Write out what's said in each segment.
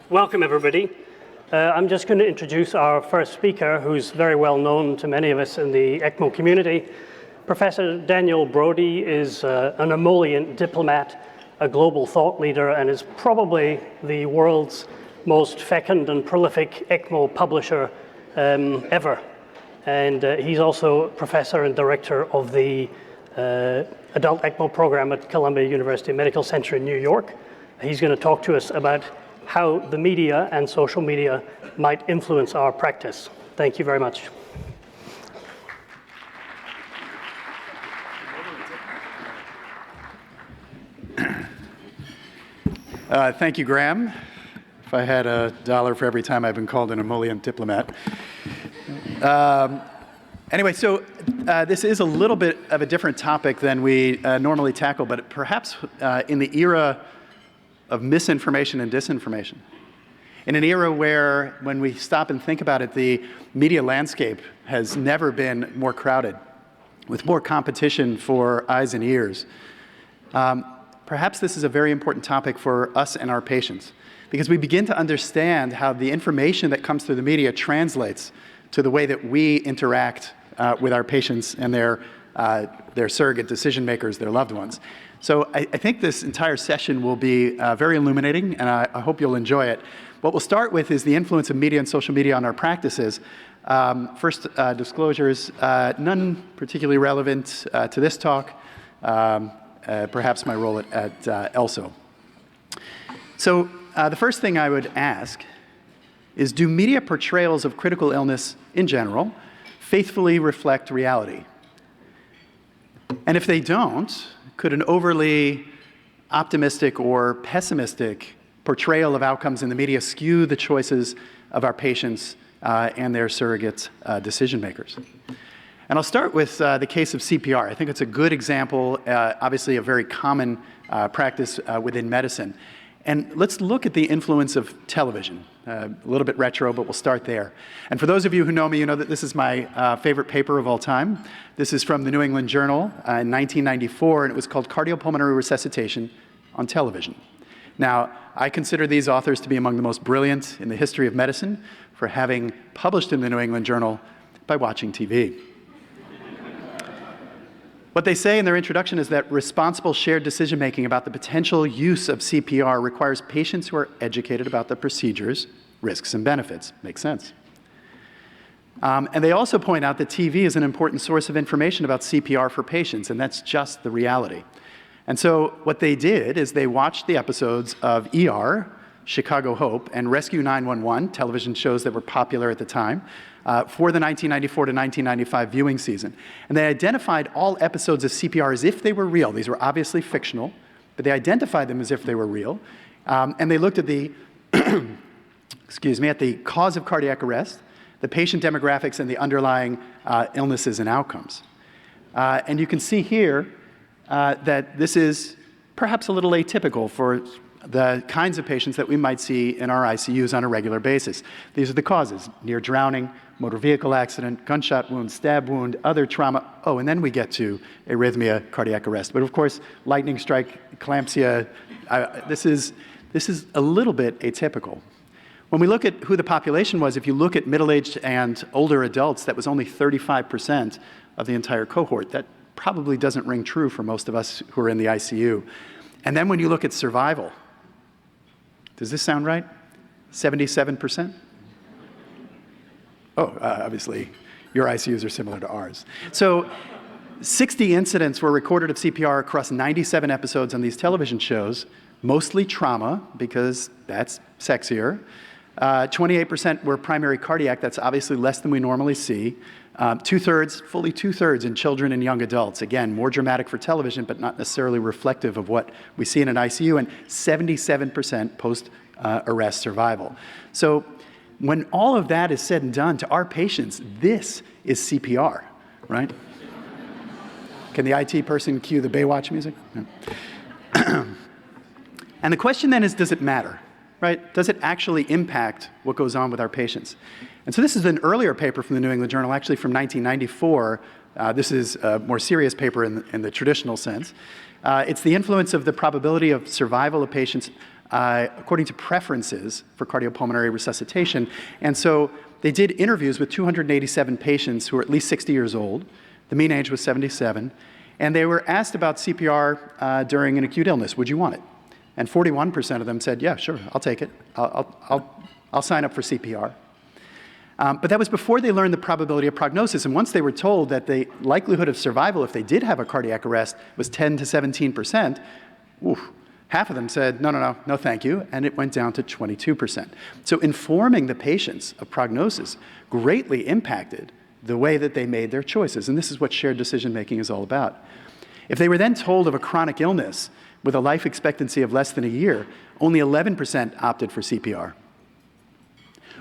Welcome, everybody. I'm just going to introduce our first speaker, who's very well known to many of us in the ECMO community. Professor Daniel Brodie is an emollient diplomat, a global thought leader, and is probably the world's most fecund and prolific ECMO publisher ever. And he's also professor and director of the adult ECMO program at Columbia University Medical Center in New York. He's going to talk to us about how the media and social media might influence our practice. Thank you very much. Thank you, Graham. If I had $1 for every time I've been called an emollient diplomat. Anyway, so this is a little bit of a different topic than we normally tackle, but perhaps in the era of misinformation and disinformation, in an era where, when we stop and think about it, the media landscape has never been more crowded, with more competition for eyes and ears. Perhaps this is a very important topic for us and our patients, because we begin to understand how the information that comes through the media translates to the way that we interact with our patients and their surrogate decision makers, their loved ones. So I think this entire session will be very illuminating, and I hope you'll enjoy it. What we'll start with is the influence of media and social media on our practices. First, disclosures, none particularly relevant to this talk, perhaps my role at ELSO. So the first thing I would ask is, do media portrayals of critical illness in general faithfully reflect reality? And if they don't, could an overly optimistic or pessimistic portrayal of outcomes in the media skew the choices of our patients and their surrogate decision makers? And I'll start with the case of CPR. I think it's a good example, obviously a very common practice within medicine. And let's look at the influence of television. A little bit retro, but we'll start there. And for those of you who know me, you know that this is my favorite paper of all time. This is from the New England Journal in 1994, and it was called Cardiopulmonary Resuscitation on Television. Now, I consider these authors to be among the most brilliant in the history of medicine for having published in the New England Journal by watching TV. What they say in their introduction is that responsible shared decision-making about the potential use of CPR requires patients who are educated about the procedures, risks, and benefits. Makes sense. And they also point out that TV is an important source of information about CPR for patients, and that's just the reality. And so what they did is they watched the episodes of ER, Chicago Hope, and Rescue 911, television shows that were popular at the time, for the 1994 to 1995 viewing season. And they identified all episodes of CPR as if they were real. These were obviously fictional, but they identified them as if they were real. And they looked at the, at the cause of cardiac arrest, the patient demographics, and the underlying illnesses and outcomes. And you can see here that this is perhaps a little atypical for the kinds of patients that we might see in our ICUs on a regular basis. These are the causes: near drowning, motor vehicle accident, gunshot wound, stab wound, other trauma. Oh, and then we get to arrhythmia, cardiac arrest. But of course, lightning strike, eclampsia, this is a little bit atypical. When we look at who the population was, if you look at middle-aged and older adults, that was only 35% of the entire cohort. That probably doesn't ring true for most of us who are in the ICU. And then when you look at survival, does this sound right? 77%? Oh, obviously, your ICUs are similar to ours. So 60 incidents were recorded of CPR across 97 episodes on these television shows, mostly trauma, because that's sexier. 28% were primary cardiac. That's obviously less than we normally see. Fully two-thirds in children and young adults. Again, more dramatic for television, but not necessarily reflective of what we see in an ICU, and 77% post-arrest survival. So when all of that is said and done, to our patients, this is CPR, right? Can the IT person cue the Baywatch music? No. And the question then is, does it matter, right? Does it actually impact what goes on with our patients? And so this is an earlier paper from the New England Journal, actually from 1994. This is a more serious paper in the traditional sense. It's the influence of the probability of survival of patients according to preferences for cardiopulmonary resuscitation. And so they did interviews with 287 patients who were at least 60 years old. The mean age was 77. And they were asked about CPR during an acute illness. Would you want it? And 41% of them said, yeah, sure, I'll take it. I'll sign up for CPR. But that was before they learned the probability of prognosis. And once they were told that the likelihood of survival if they did have a cardiac arrest was 10 to 17%, half of them said, no, thank you. And it went down to 22%. So informing the patients of prognosis greatly impacted the way that they made their choices. And this is what shared decision-making is all about. If they were then told of a chronic illness with a life expectancy of less than a year, only 11% opted for CPR.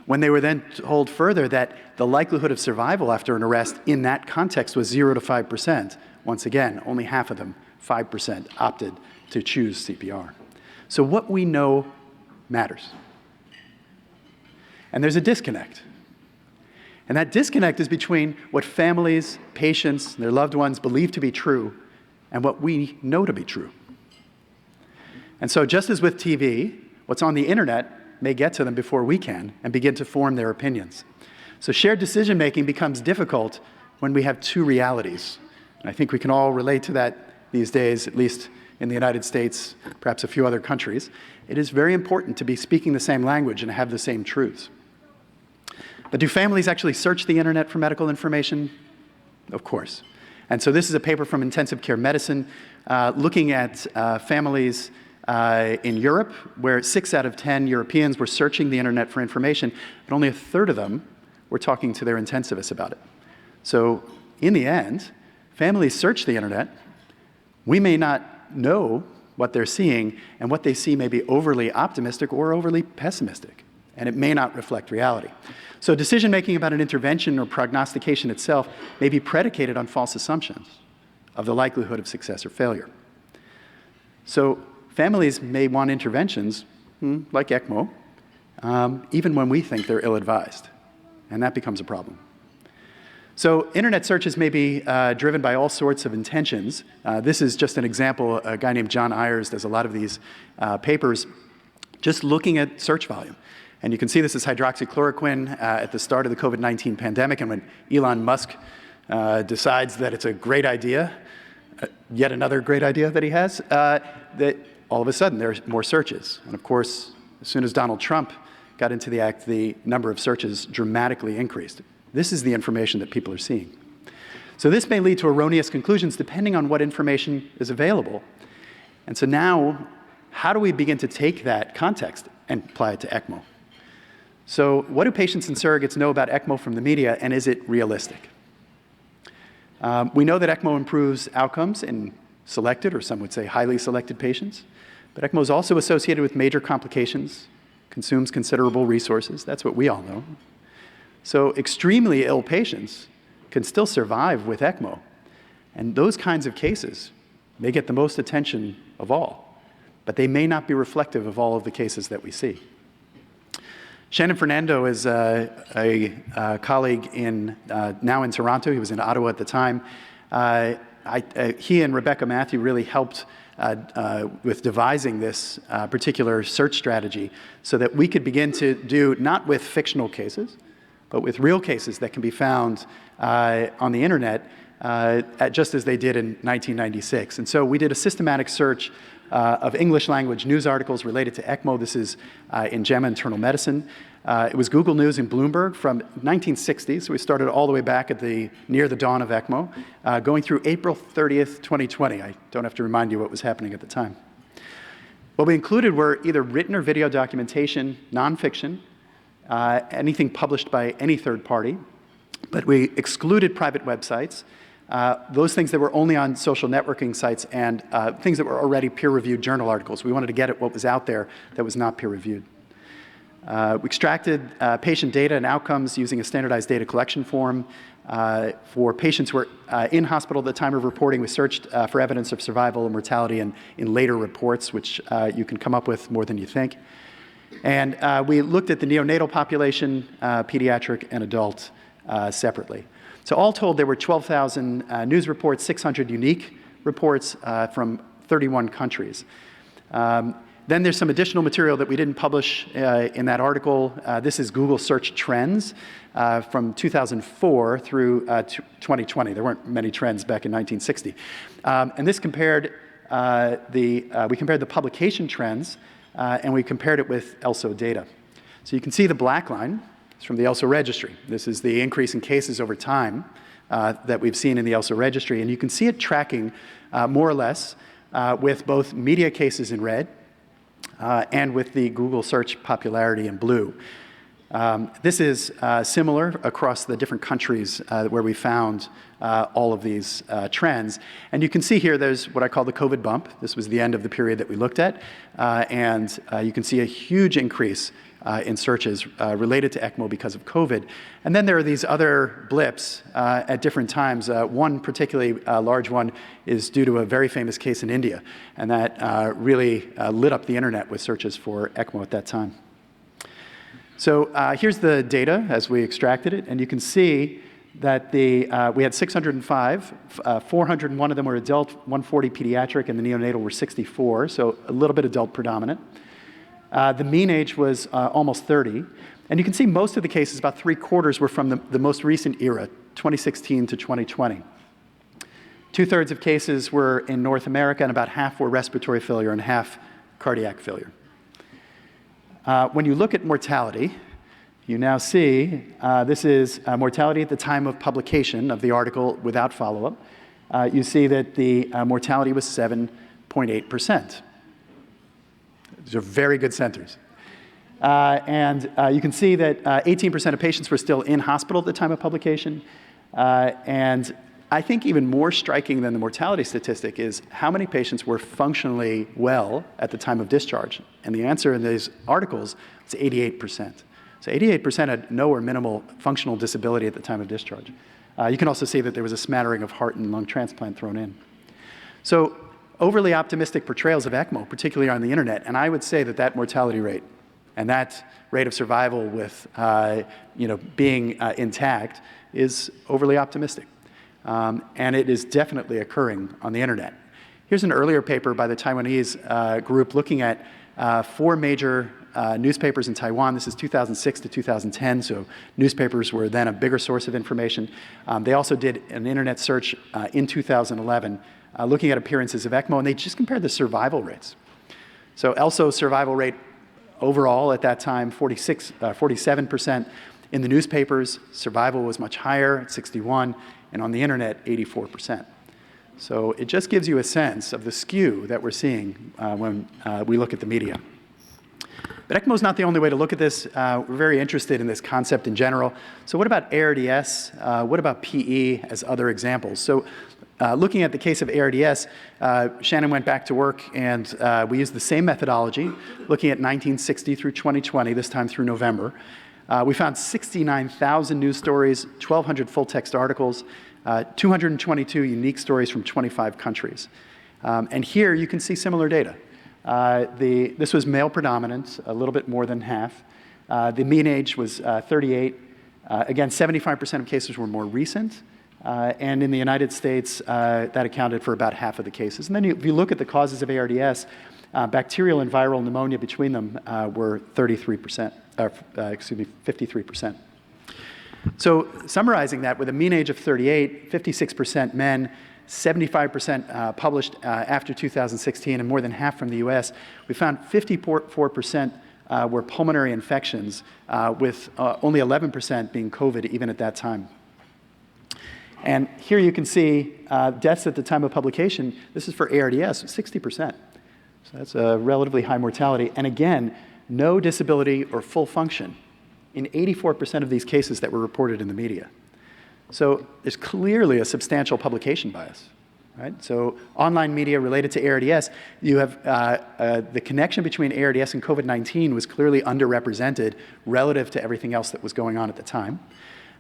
When they were then told further that the likelihood of survival after an arrest in that context was 0 to 5%, once again, only half of them, 5%, opted to choose CPR. So what we know matters. And there's a disconnect. And that disconnect is between what families, patients, and their loved ones believe to be true and what we know to be true. And so just as with TV, what's on the internet may get to them before we can and begin to form their opinions. So shared decision-making becomes difficult when we have two realities. And I think we can all relate to that these days, at least in the United States, perhaps a few other countries. It is very important to be speaking the same language and have the same truths. But do families actually search the internet for medical information? Of course. And so this is a paper from Intensive Care Medicine looking at families in Europe, where 6 out of 10 Europeans were searching the internet for information, but only a third of them were talking to their intensivists about it. So in the end, families search the internet. We may not know what they're seeing, and what they see may be overly optimistic or overly pessimistic, and it may not reflect reality. So decision-making about an intervention or prognostication itself may be predicated on false assumptions of the likelihood of success or failure. So families may want interventions, like ECMO, even when we think they're ill-advised, and that becomes a problem. So internet searches may be driven by all sorts of intentions. This is just an example. A guy named John Ayers does a lot of these papers just looking at search volume. And you can see this is hydroxychloroquine at the start of the COVID-19 pandemic, and when Elon Musk decides that it's a great idea, yet another great idea that he has, that all of a sudden there's more searches. And of course, as soon as Donald Trump got into the act, the number of searches dramatically increased. This is the information that people are seeing. So this may lead to erroneous conclusions depending on what information is available. And so now, how do we begin to take that context and apply it to ECMO? So what do patients and surrogates know about ECMO from the media, and is it realistic? We know that ECMO improves outcomes in selected, or some would say highly selected patients, but ECMO is also associated with major complications, consumes considerable resources. That's what we all know. So extremely ill patients can still survive with ECMO, and those kinds of cases may get the most attention of all, but they may not be reflective of all of the cases that we see. Shannon Fernando is a colleague now in Toronto. He was in Ottawa at the time. He and Rebecca Matthew really helped with devising this particular search strategy so that we could begin to do, not with fictional cases, but with real cases that can be found on the internet, just as they did in 1996. And so we did a systematic search of English language news articles related to ECMO. This is in JAMA Internal Medicine. It was Google News and Bloomberg from 1960, so we started all the way back at near the dawn of ECMO, going through April 30th, 2020. I don't have to remind you what was happening at the time. What we included were either written or video documentation, nonfiction, anything published by any third party, but we excluded private websites, those things that were only on social networking sites, and things that were already peer-reviewed journal articles. We wanted to get at what was out there that was not peer-reviewed. We extracted patient data and outcomes using a standardized data collection form. For patients who were in hospital at the time of reporting, we searched for evidence of survival and mortality in later reports, which you can come up with more than you think. And we looked at the neonatal population, pediatric and adult, separately. So all told, there were 12,000 news reports, 600 unique reports from 31 countries. Then there's some additional material that we didn't publish in that article. This is Google search trends from 2004 through 2020. There weren't many trends back in 1960. And this compared we compared the publication trends and we compared it with ELSO data. So you can see the black line. It's from the ELSO registry. This is the increase in cases over time that we've seen in the ELSO registry. And you can see it tracking more or less with both media cases in red and with the Google search popularity in blue. This is similar across the different countries where we found all of these trends. And you can see here there's what I call the COVID bump. This was the end of the period that we looked at. And you can see a huge increase in searches related to ECMO because of COVID. And then there are these other blips at different times. One particularly large one is due to a very famous case in India, and that really lit up the internet with searches for ECMO at that time. So here's the data as we extracted it, and you can see that we had 605, 401 of them were adult, 140 pediatric, and the neonatal were 64, so a little bit adult predominant. The mean age was almost 30. And you can see most of the cases, about 3/4, were from the most recent era, 2016 to 2020. 2/3 of cases were in North America, and about half were respiratory failure and half cardiac failure. When you look at mortality, you now see this is mortality at the time of publication of the article without follow-up. You see that the mortality was 7.8%. These are very good centers. And you can see that 18% of patients were still in hospital at the time of publication. And I think even more striking than the mortality statistic is how many patients were functionally well at the time of discharge. And the answer in these articles is 88%. So 88% had no or minimal functional disability at the time of discharge. You can also see that there was a smattering of heart and lung transplant thrown in. So overly optimistic portrayals of ECMO, particularly on the internet, and I would say that that mortality rate and that rate of survival with being intact is overly optimistic. And it is definitely occurring on the internet. Here's an earlier paper by the Taiwanese group looking at 4 major newspapers in Taiwan. This is 2006 to 2010, so newspapers were then a bigger source of information. They also did an internet search in 2011 looking at appearances of ECMO, and they just compared the survival rates. So ELSO survival rate overall at that time, 47%. In the newspapers, survival was much higher at 61%, and on the internet, 84%. So it just gives you a sense of the skew that we're seeing when we look at the media. But ECMO is not the only way to look at this. We're very interested in this concept in general. So what about ARDS? What about PE as other examples? So looking at the case of ARDS, Shannon went back to work, and we used the same methodology, looking at 1960 through 2020, this time through November. We found 69,000 news stories, 1,200 full-text articles, 222 unique stories from 25 countries. And here you can see similar data. This was male predominant, a little bit more than half. The mean age was 38. Again, 75% of cases were more recent. And in the United States, that accounted for about half of the cases. And then if you look at the causes of ARDS, bacterial and viral pneumonia between them were 53%. So summarizing that, with a mean age of 38, 56% men, 75% published after 2016, and more than half from the US, we found 54% were pulmonary infections, with only 11% being COVID even at that time. And here you can see deaths at the time of publication. This is for ARDS, 60%. So that's a relatively high mortality. And again, no disability or full function in 84% of these cases that were reported in the media. So there's clearly a substantial publication bias, right? So online media related to ARDS, you have the connection between ARDS and COVID-19 was clearly underrepresented relative to everything else that was going on at the time.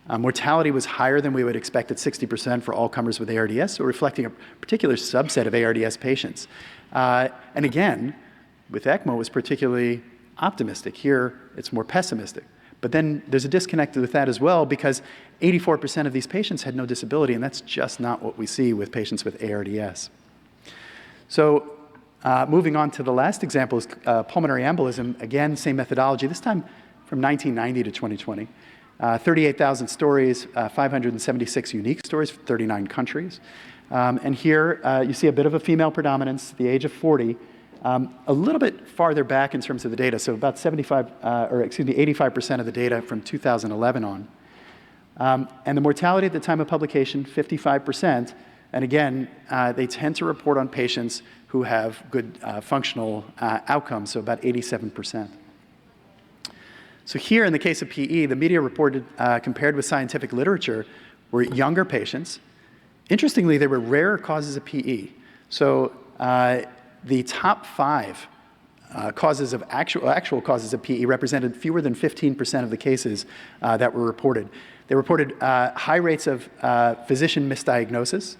Mortality was higher than we would expect at 60% for all comers with ARDS, so reflecting a particular subset of ARDS patients. And again, with ECMO, it was particularly optimistic. Here, it's more pessimistic. But then there's a disconnect with that as well, because 84% of these patients had no disability, and that's just not what we see with patients with ARDS. So Moving on to the last example is pulmonary embolism. Again, same methodology, this time from 1990 to 2020. 38,000 stories, 576 unique stories from 39 countries. And here you see a bit of a female predominance, the age of 40. A little bit farther back in terms of the data, so about 85% of the data from 2011 on. And the mortality at the time of publication, 55%. And again, they tend to report on patients who have good functional outcomes, so about 87%. So here in the case of PE, the media reported, compared with scientific literature, were younger patients. Interestingly, there were rarer causes of PE. So the top 5 causes of actual causes of PE represented fewer than 15% of the cases that were reported. They reported high rates of physician misdiagnosis,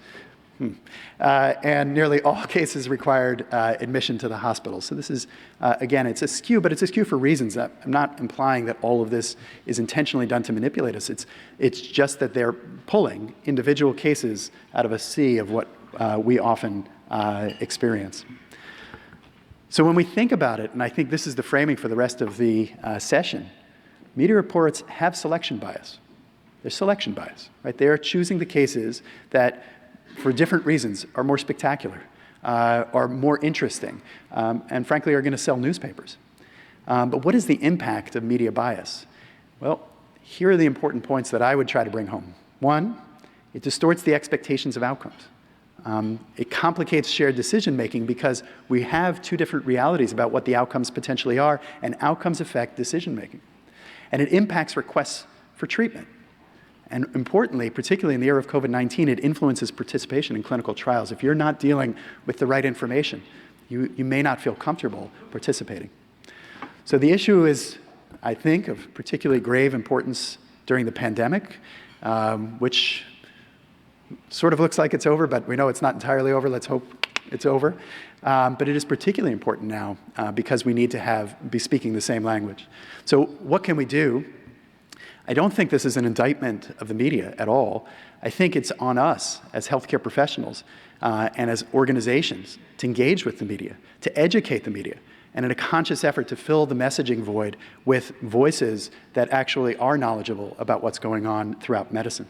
and nearly all cases required admission to the hospital. So this is, again, it's askew, but it's askew for reasons. I'm not implying that all of this is intentionally done to manipulate us. It's just that they're pulling individual cases out of a sea of what we often experience. So when we think about it, and I think this is the framing for the rest of the session, media reports have selection bias. There's selection bias, right? They are choosing the cases that, for different reasons, are more spectacular, are more interesting, and frankly are going to sell newspapers. But what is the impact of media bias? Well, here are the important points that I would try to bring home. One, it distorts the expectations of outcomes. It complicates shared decision-making because we have 2 different realities about what the outcomes potentially are, and outcomes affect decision-making. And it impacts requests for treatment. And importantly, particularly in the era of COVID-19, it influences participation in clinical trials. If you're not dealing with the right information, you may not feel comfortable participating. So the issue is, I think, of particularly grave importance during the pandemic, which sort of looks like it's over, but we know it's not entirely over. Let's hope it's over. But it is particularly important now because we need to be speaking the same language. So what can we do? I don't think this is an indictment of the media at all. I think it's on us as healthcare professionals and as organizations to engage with the media, to educate the media, and in a conscious effort to fill the messaging void with voices that actually are knowledgeable about what's going on throughout medicine.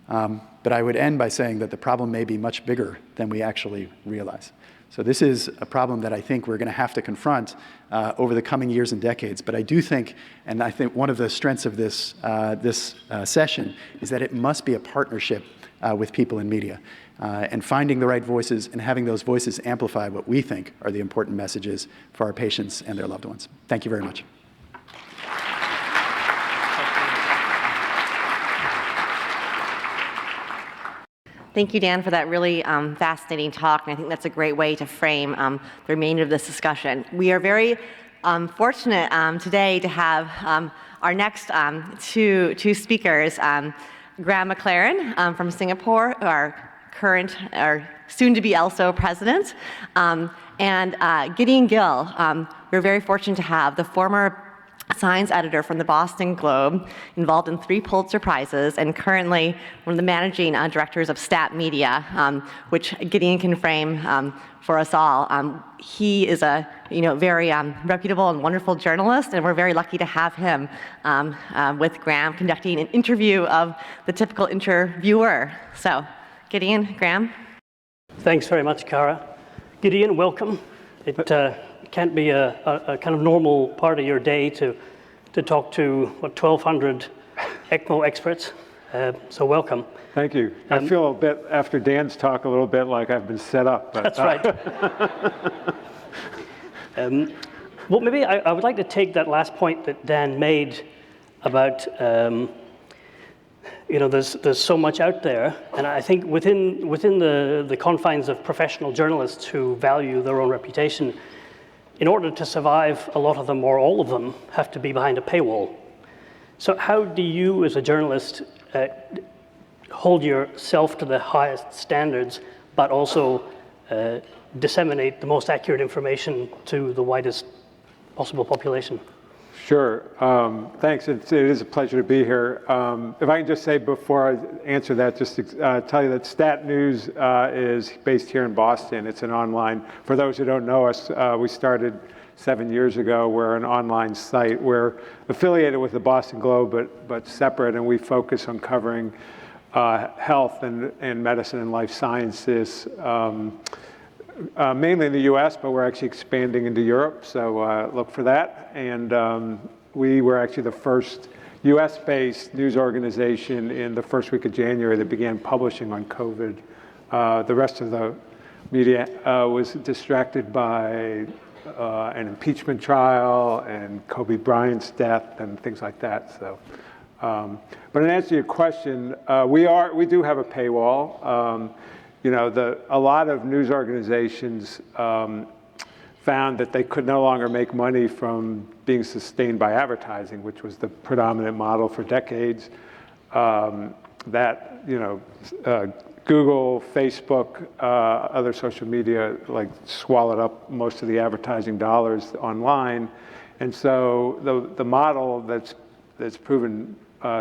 But I would end by saying that the problem may be much bigger than we actually realize. So this is a problem that I think we're going to have to confront over the coming years and decades. But I do think, and I think one of the strengths of this session is that it must be a partnership with people in media and finding the right voices and having those voices amplify what we think are the important messages for our patients and their loved ones. Thank you very much. Thank you, Dan, for that really fascinating talk, and I think that's a great way to frame the remainder of this discussion. We are very fortunate today to have our next two speakers, Graham McLaren from Singapore, our soon-to-be ELSO president, and Gideon Gill. We're very fortunate to have the former science editor from the Boston Globe, involved in 3 Pulitzer Prizes, and currently one of the managing directors of Stat Media, which Gideon can frame for us all. He is a very reputable and wonderful journalist, and we're very lucky to have him with Graham conducting an interview of the typical interviewer. So, Gideon, Graham. Thanks very much, Cara. Gideon, welcome. It can't be a kind of normal part of your day to talk to 1,200 ECMO experts. So welcome. Thank you. I feel a bit, after Dan's talk, a little bit like I've been set up. But, that's right. Well, maybe I would like to take that last point that Dan made about there's so much out there, and I think within the confines of professional journalists who value their own reputation, in order to survive, a lot of them or all of them have to be behind a paywall. So how do you as a journalist hold yourself to the highest standards, but also disseminate the most accurate information to the widest possible population? Sure. Thanks. It is a pleasure to be here. If I can just say before I answer that, just to tell you that Stat News is based here in Boston. It's an online, for those who don't know us, we started 7 years ago. We're an online site. We're affiliated with the Boston Globe, but separate, and we focus on covering health and medicine and life sciences, mainly in the US, but we're actually expanding into Europe, so look for that. And we were actually the first US-based news organization in the first week of January that began publishing on COVID. The rest of the media was distracted by an impeachment trial and Kobe Bryant's death and things like that. So, but in answer to your question, we do have a paywall. You know, a lot of news organizations found that they could no longer make money from being sustained by advertising, which was the predominant model for decades. That, you know, Google, Facebook, other social media, like swallowed up most of the advertising dollars online. And so the model that's proven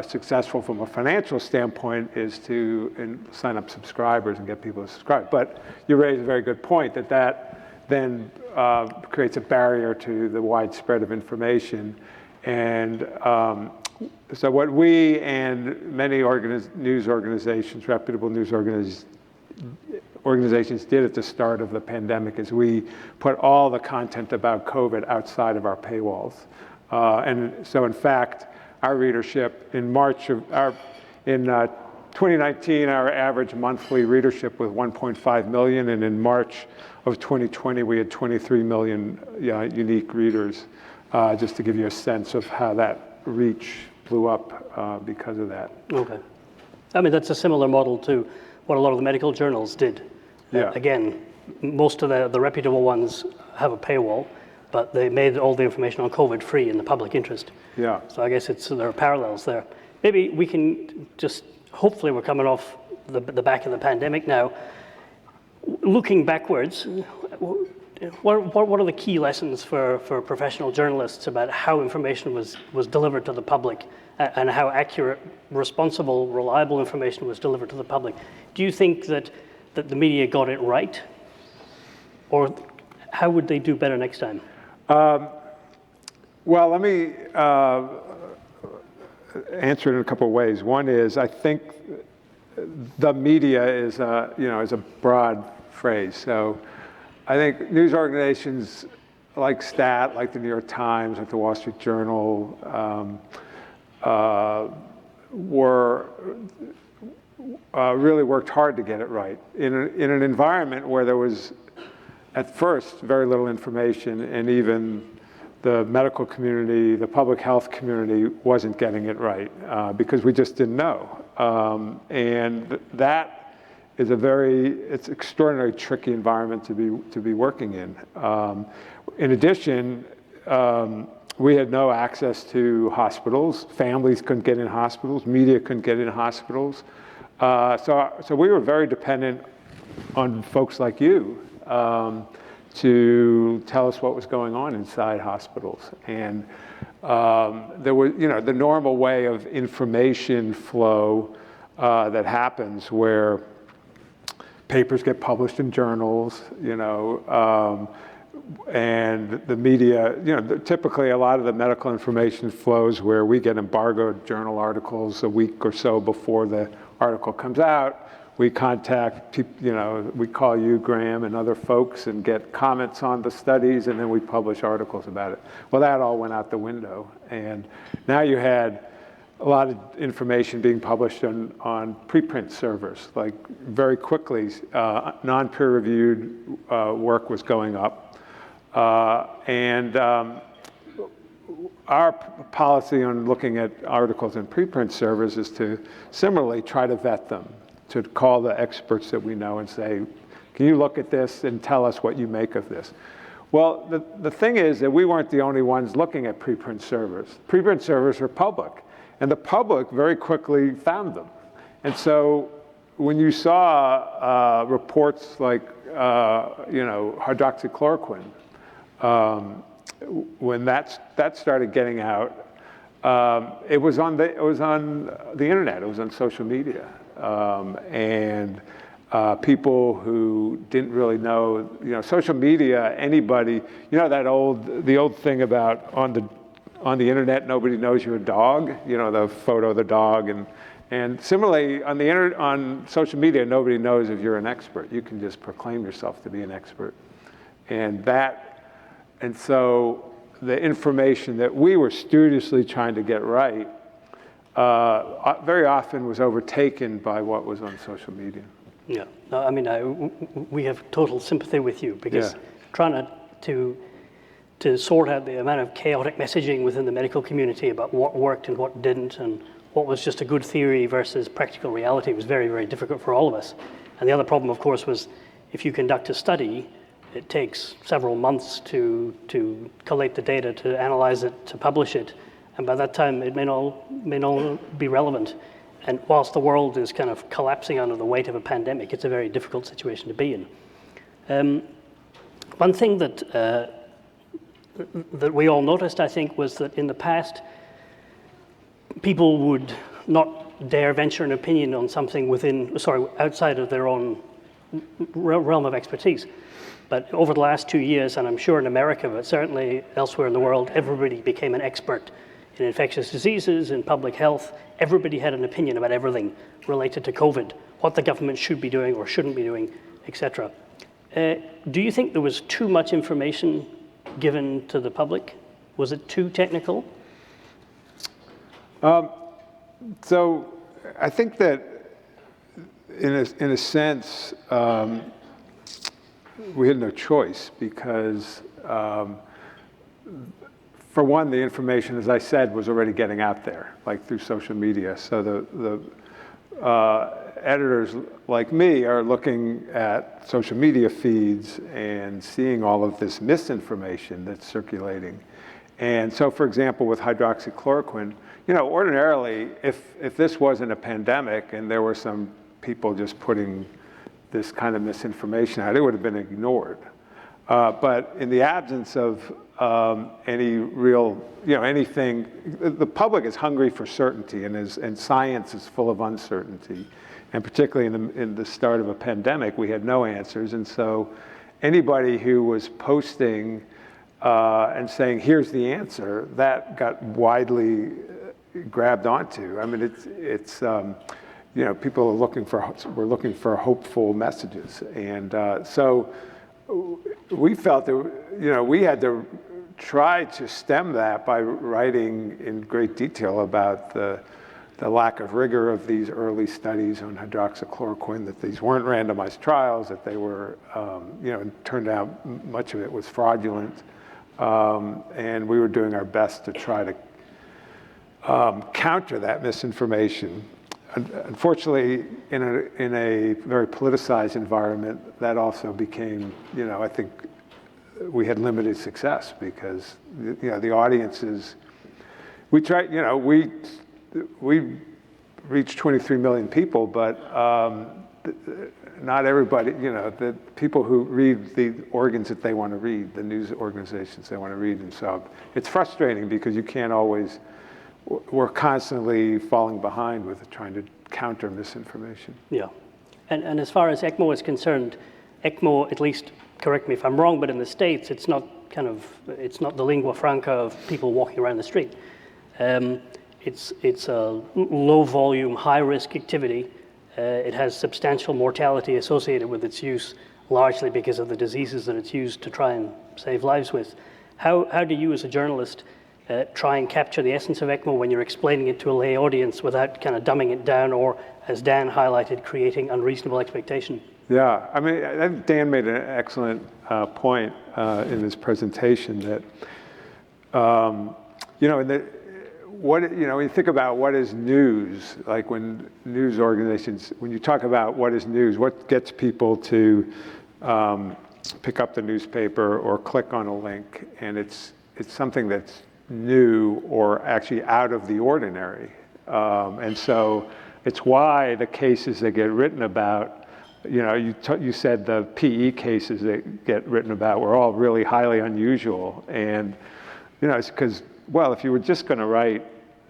successful from a financial standpoint is to sign up subscribers and get people to subscribe. But you raise a very good point that then creates a barrier to the widespread of information. And so what we and many news organizations, reputable news organizations did at the start of the pandemic is we put all the content about COVID outside of our paywalls. And so in fact, our readership in 2019, our average monthly readership was 1.5 million, and in March of 2020, we had 23 million unique readers, just to give you a sense of how that reach blew up because of that. Okay. I mean, that's a similar model to what a lot of the medical journals did. Yeah. Again, most of the reputable ones have a paywall, but they made all the information on COVID free in the public interest. Yeah. So I guess there are parallels there. Maybe we can just, hopefully we're coming off the back of the pandemic now. Looking backwards, what are the key lessons for professional journalists about how information was delivered to the public and how accurate, responsible, reliable information was delivered to the public? Do you think that the media got it right? Or how would they do better next time? Well, let me answer it in a couple of ways. One is, I think the media is a broad phrase. So I think news organizations like Stat, like the New York Times, like the Wall Street Journal, really worked hard to get it right in an environment where there was, at first, very little information, and even the medical community, the public health community wasn't getting it right because we just didn't know. And that is it's extraordinarily tricky environment to be working in. In addition, we had no access to hospitals. Families couldn't get in hospitals. Media couldn't get in hospitals. So we were very dependent on folks like you to tell us what was going on inside hospitals. And there was, the normal way of information flow that happens where papers get published in journals, and the media, typically a lot of the medical information flows where we get embargoed journal articles a week or so before the article comes out. We contact people, we call you, Graham, and other folks and get comments on the studies, and then we publish articles about it. Well, that all went out the window. And now you had a lot of information being published on preprint servers. Like very quickly, non-peer-reviewed work was going up. And our policy on looking at articles in preprint servers is to similarly try to vet them, to call the experts that we know and say, can you look at this and tell us what you make of this? Well, the thing is that we weren't the only ones looking at preprint servers. Preprint servers are public, and the public very quickly found them. And so when you saw reports like, hydroxychloroquine when that started getting out, it was on the internet. It was on social media, and people who didn't really know, social media. Anybody, the old thing about on the internet, nobody knows you're a dog. The photo of the dog, and similarly on social media, nobody knows if you're an expert. You can just proclaim yourself to be an expert, and so the information that we were studiously trying to get right very often was overtaken by what was on social media. Yeah, no, I mean, we have total sympathy with you, because trying to sort out the amount of chaotic messaging within the medical community about what worked and what didn't, and what was just a good theory versus practical reality was very, very difficult for all of us. And the other problem, of course, was if you conduct a study, it takes several months to collate the data, to analyze it, to publish it, and by that time it may not be relevant. And whilst the world is kind of collapsing under the weight of a pandemic, it's a very difficult situation to be in. One thing that we all noticed, I think, was that in the past, people would not dare venture an opinion on something outside of their own realm of expertise. But over the last 2 years, and I'm sure in America, but certainly elsewhere in the world, everybody became an expert in infectious diseases, in public health. Everybody had an opinion about everything related to COVID, what the government should be doing or shouldn't be doing, etc. Do you think there was too much information given to the public? Was it too technical? So I think that in a sense, we had no choice, because for one, the information, as I said, was already getting out there, like through social media. So the editors like me are looking at social media feeds and seeing all of this misinformation that's circulating. And so, for example, with hydroxychloroquine, ordinarily, if this wasn't a pandemic and there were some people just putting this kind of misinformation out, it would have been ignored. But in the absence of any real, anything, the public is hungry for certainty, and science is full of uncertainty. And particularly in the start of a pandemic, we had no answers. And so anybody who was posting and saying, here's the answer, that got widely grabbed onto. I mean, it's people were looking for hopeful messages. And so we felt that, we had to try to stem that by writing in great detail about the lack of rigor of these early studies on hydroxychloroquine, that these weren't randomized trials, that they were, it turned out much of it was fraudulent. And we were doing our best to try to counter that misinformation. Unfortunately, in a very politicized environment, that also became, I think we had limited success, because, the audiences, we tried, we reached 23 million people, but not everybody, the people who read the organs that they want to read, the news organizations they want to read. And so it's frustrating, because you can't always, we're constantly falling behind with trying to counter misinformation. Yeah. And as far as ECMO is concerned, ECMO, at least, correct me if I'm wrong, but in the States, it's not the lingua franca of people walking around the street. It's a low volume, high risk activity. It has substantial mortality associated with its use, largely because of the diseases that it's used to try and save lives with. How do you, as a journalist, try and capture the essence of ECMO when you're explaining it to a lay audience without kind of dumbing it down, or, as Dan highlighted, creating unreasonable expectation? Yeah, I mean, I think Dan made an excellent point in his presentation that, when you think about what is news, like when news organizations, when you talk about what is news, what gets people to pick up the newspaper or click on a link, and it's something that's new or actually out of the ordinary. And so it's why the cases that get written about you know, you said the PE cases that get written about were all really highly unusual. And, you know, it's because, well, if you were just going to write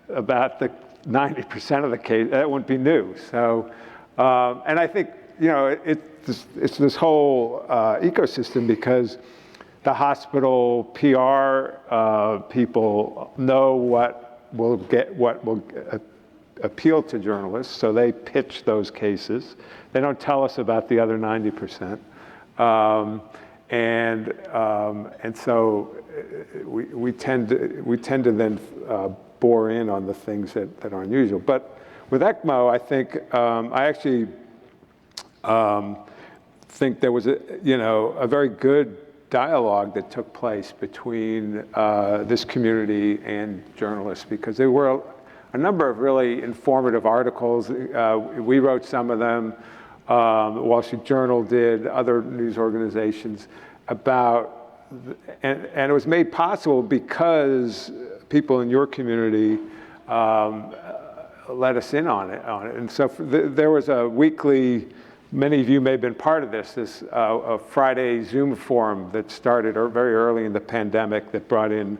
about the 90% of the case, that wouldn't be new. So, and I think, you know, it's this whole ecosystem, because the hospital PR people know what will appeal to journalists, so they pitch those cases. They don't tell us about the other 90%, and so we tend to then bore in on the things that are unusual. But with ECMO, I think I actually think there was a very good dialogue that took place between this community and journalists, because there were a number of really informative articles. We wrote some of them, the Wall Street Journal did, other news organizations, about, and it was made possible because people in your community let us in on it. And so there was a weekly, many of you may have been part of this a Friday Zoom forum that started very early in the pandemic, that brought in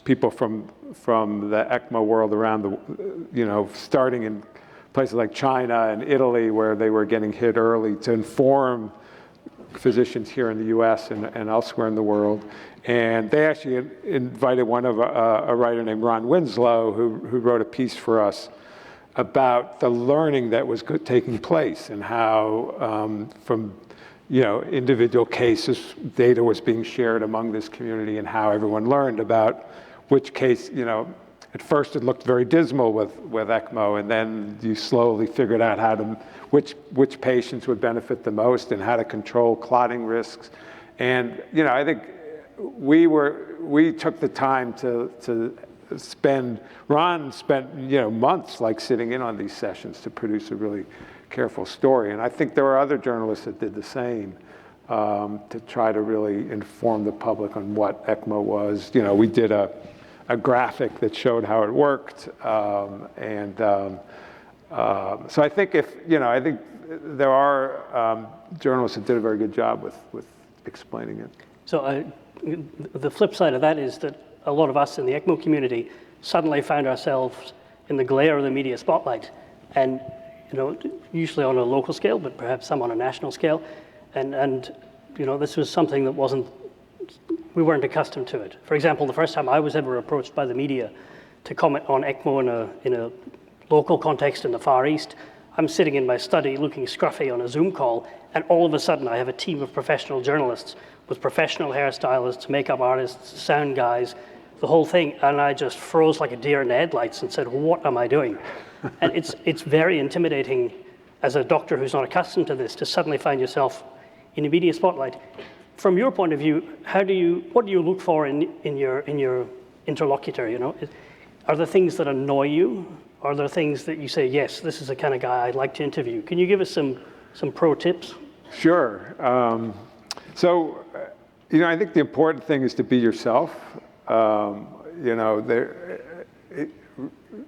people from the ECMO world around starting in places like China and Italy, where they were getting hit early, to inform physicians here in the US and elsewhere in the world. And they actually invited one of a writer named Ron Winslow, who wrote a piece for us about the learning that was taking place, and how from individual cases, data was being shared among this community, and how everyone learned about which case, at first it looked very dismal with ECMO, and then you slowly figured out which patients would benefit the most, and how to control clotting risks. And I think we took the time to spend, Ron spent months sitting in on these sessions to produce a really careful story. And I think there were other journalists that did the same, to try to really inform the public on what ECMO was. We did a graphic that showed how it worked, so I think I think there are journalists that did a very good job with explaining it. So the flip side of that is that a lot of us in the ECMO community suddenly found ourselves in the glare of the media spotlight, and usually on a local scale, but perhaps some on a national scale, and this was something that we weren't accustomed to it. For example, the first time I was ever approached by the media to comment on ECMO in a local context in the Far East, I'm sitting in my study looking scruffy on a Zoom call, and all of a sudden I have a team of professional journalists with professional hairstylists, makeup artists, sound guys, the whole thing, and I just froze like a deer in the headlights and said, what am I doing? And it's very intimidating as a doctor who's not accustomed to this, to suddenly find yourself in a media spotlight. From your point of view, what do you look for in your interlocutor? Are there things that annoy you? Are there things that you say, yes, this is the kind of guy I'd like to interview? Can you give us some pro tips? Sure. I think the important thing is to be yourself.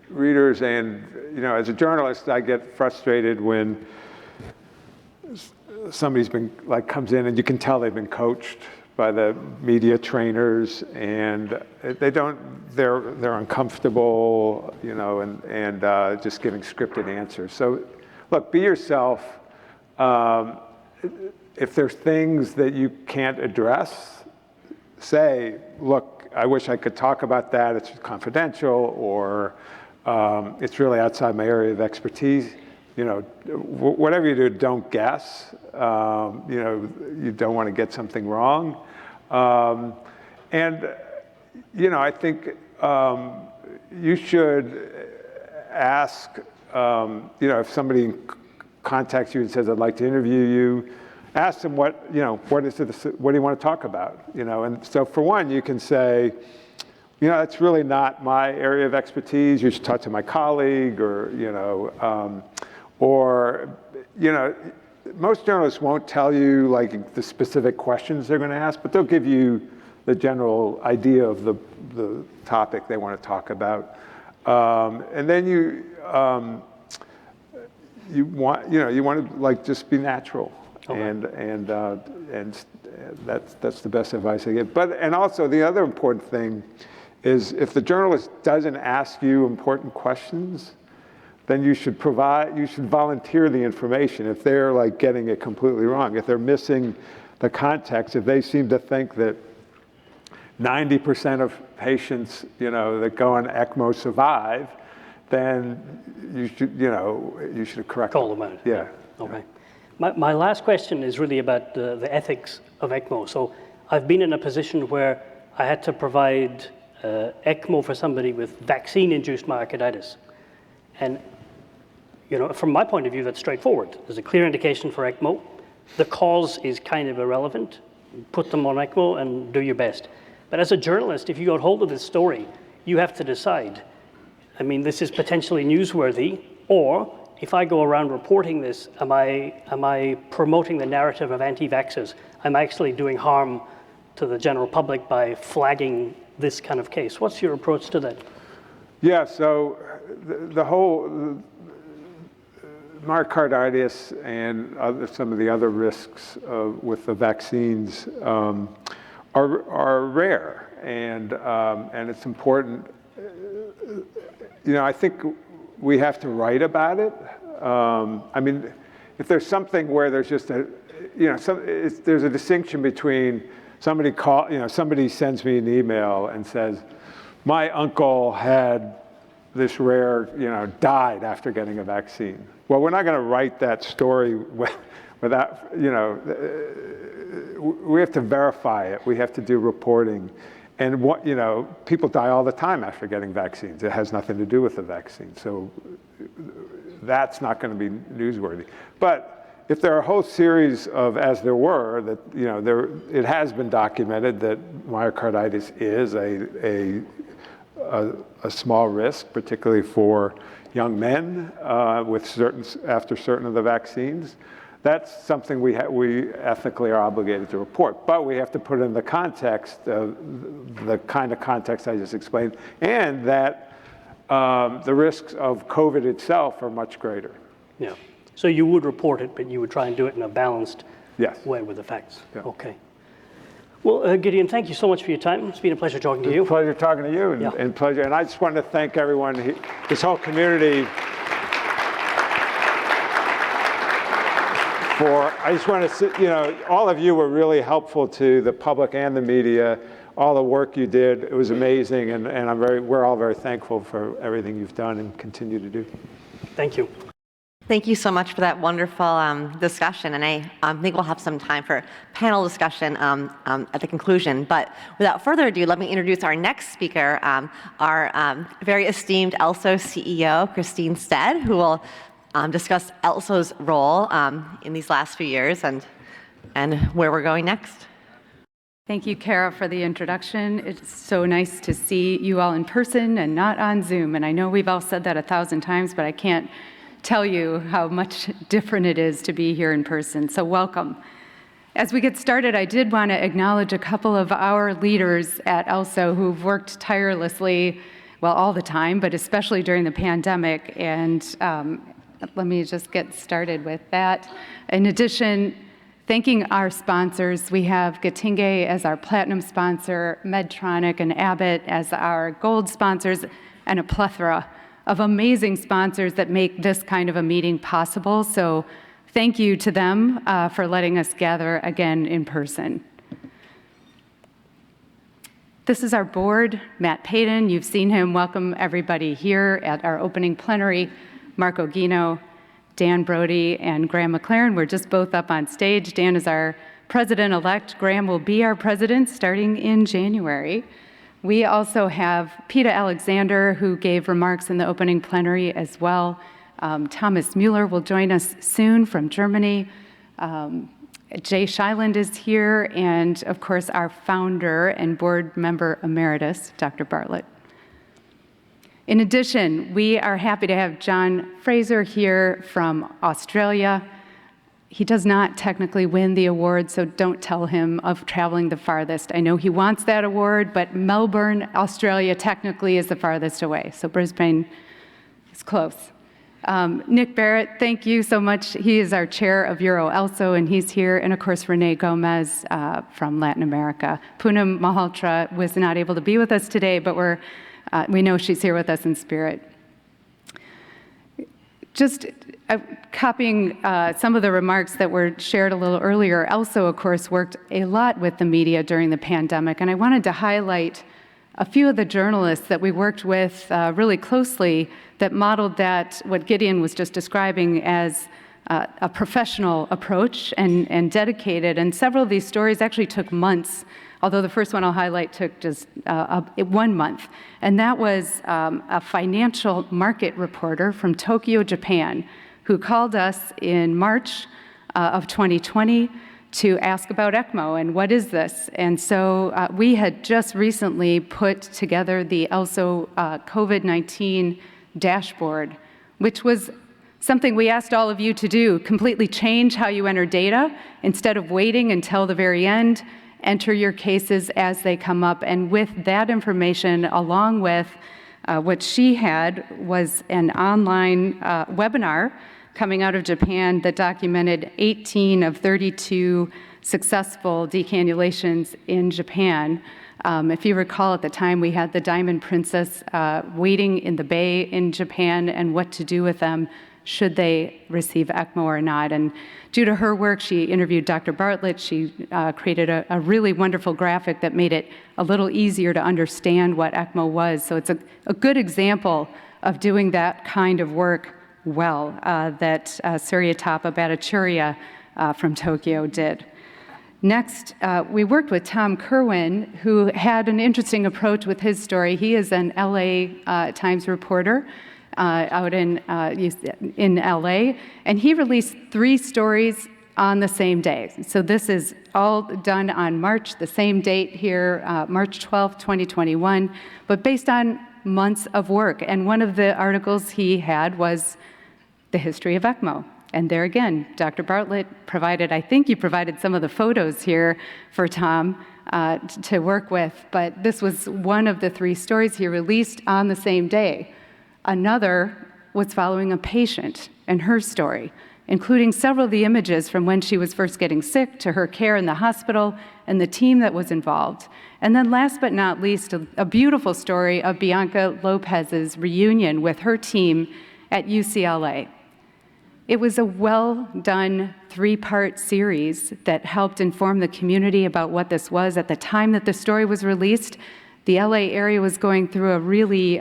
Readers and, as a journalist, I get frustrated when somebody's comes in and you can tell they've been coached by the media trainers, and they're uncomfortable, and just giving scripted answers. So look, be yourself. If there's things that you can't address, say, look, I wish I could talk about that, it's confidential, or it's really outside my area of expertise. Whatever you do, don't guess. You don't want to get something wrong. I think you should ask, if somebody contacts you and says, I'd like to interview you, ask them what do you want to talk about? And so for one, you can say, that's really not my area of expertise. You should talk to my colleague, or most journalists won't tell you the specific questions they're going to ask, but they'll give you the general idea of the topic they want to talk about. And then you want to like just be natural, Okay. and that's the best advice I give. And also the other important thing is if the journalist doesn't ask you important questions, then you should volunteer the information if they're like getting it completely wrong, if they're missing the context, if they seem to think that 90% of patients, that go on ECMO survive, then you should correct Call them out. Yeah. Okay. My last question is really about the ethics of ECMO. So I've been in a position where I had to provide ECMO for somebody with vaccine-induced myocarditis. And, from my point of view, that's straightforward. There's a clear indication for ECMO. The cause is kind of irrelevant. Put them on ECMO and do your best. But as a journalist, if you got hold of this story, you have to decide, this is potentially newsworthy, or if I go around reporting this, am I promoting the narrative of anti-vaxxers? I'm actually doing harm to the general public by flagging this kind of case. What's your approach to that? Yeah, so the whole myocarditis and some of the other risks with the vaccines are rare, and it's important. I think we have to write about it. If there's something where there's just there's a distinction between somebody sends me an email and says, my uncle had this rare, died after getting a vaccine. Well, we're not going to write that story without, we have to verify it. We have to do reporting. And people die all the time after getting vaccines. It has nothing to do with the vaccine. So that's not going to be newsworthy. But if there are a whole series of, as there were, that, it has been documented that myocarditis is a small risk, particularly for young men after certain of the vaccines. That's something we ethically are obligated to report, but we have to put in the context of the kind of context I just explained, and that the risks of COVID itself are much greater. Yeah. So you would report it, but you would try and do it in a balanced way with the facts. Yeah. Okay. Well, Gideon, thank you so much for your time. It's been a pleasure talking to you. Pleasure talking to you, and pleasure. And I just wanted to thank everyone, this whole community. I just want to say, all of you were really helpful to the public and the media. All the work you did, it was amazing, and we're all very thankful for everything you've done and continue to do. Thank you. Thank you so much for that wonderful discussion, and I think we'll have some time for panel discussion at the conclusion. But without further ado, let me introduce our next speaker, our very esteemed ELSO CEO, Christine Stead, who will discuss ELSO's role in these last few years and where we're going next. Thank you, Kara, for the introduction. It's so nice to see you all in person and not on Zoom. And I know we've all said that 1,000 times, but I can't tell you how much different it is to be here in person. So welcome. As we get started, I did want to acknowledge a couple of our leaders at ELSO who've worked tirelessly, well, all the time, but especially during the pandemic. And let me just get started with that. In addition, thanking our sponsors. We have Getinge as our platinum sponsor, Medtronic and Abbott as our gold sponsors, and a plethora of amazing sponsors that make this kind of a meeting possible. So thank you to them for letting us gather again in person. This is our board, Matt Payton. You've seen him. Welcome everybody here at our opening plenary. Marco Gino, Dan Brody, and Graham McLaren. We're just both up on stage. Dan is our president-elect. Graham will be our president starting in January. We also have Peter Alexander, who gave remarks in the opening plenary as well. Thomas Mueller will join us soon from Germany. Jay Shyland is here, and of course our founder and board member emeritus, Dr. Bartlett. In addition, we are happy to have John Fraser here from Australia. He does not technically win the award, so don't tell him of traveling the farthest. I know he wants that award, but Melbourne, Australia technically is the farthest away, so Brisbane is close. Nick Barrett, thank you so much. He is our chair of Euro-ELSO, and he's here. And of course, Renee Gomez from Latin America. Poonam Malhotra was not able to be with us today, but we know she's here with us in spirit. Just copying some of the remarks that were shared a little earlier, ELSO, of course, worked a lot with the media during the pandemic, and I wanted to highlight a few of the journalists that we worked with really closely that modeled that, what Gideon was just describing as a professional approach and dedicated. And several of these stories actually took months, although the first one I'll highlight took just 1 month. And that was a financial market reporter from Tokyo, Japan, who called us in March of 2020 to ask about ECMO and what is this. And so we had just recently put together the ELSO COVID-19 dashboard, which was something we asked all of you to do, completely change how you enter data. Instead of waiting until the very end, enter your cases as they come up. And with that information, along with what she had was an online webinar coming out of Japan that documented 18 of 32 successful decannulations in Japan. If you recall, at the time, we had the Diamond Princess waiting in the bay in Japan and what to do with them should they receive ECMO or not. And due to her work, she interviewed Dr. Bartlett. She created a really wonderful graphic that made it a little easier to understand what ECMO was. So it's a good example of doing that kind of work well that Suryatapa Bhattacharya from Tokyo did. Next, we worked with Tom Kerwin, who had an interesting approach with his story. He is an LA Times reporter out in LA, and he released 3 stories on the same day. So this is all done on March, the same date here, March 12th, 2021, but based on months of work. And one of the articles he had was the history of ECMO. And there again, Dr. Bartlett provided, I think you provided some of the photos here for Tom to work with, but this was one of the 3 stories he released on the same day. Another was following a patient and her story, including several of the images from when she was first getting sick to her care in the hospital and the team that was involved. And then last but not least, a beautiful story of Bianca Lopez's reunion with her team at UCLA. It was a well-done 3-part series that helped inform the community about what this was. At the time that the story was released, the LA area was going through a really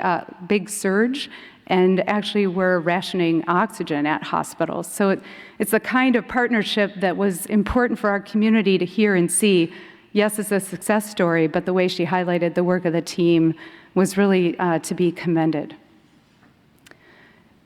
big surge and actually were rationing oxygen at hospitals. So it's the kind of partnership that was important for our community to hear and see. Yes, it's a success story, but the way she highlighted the work of the team was really to be commended.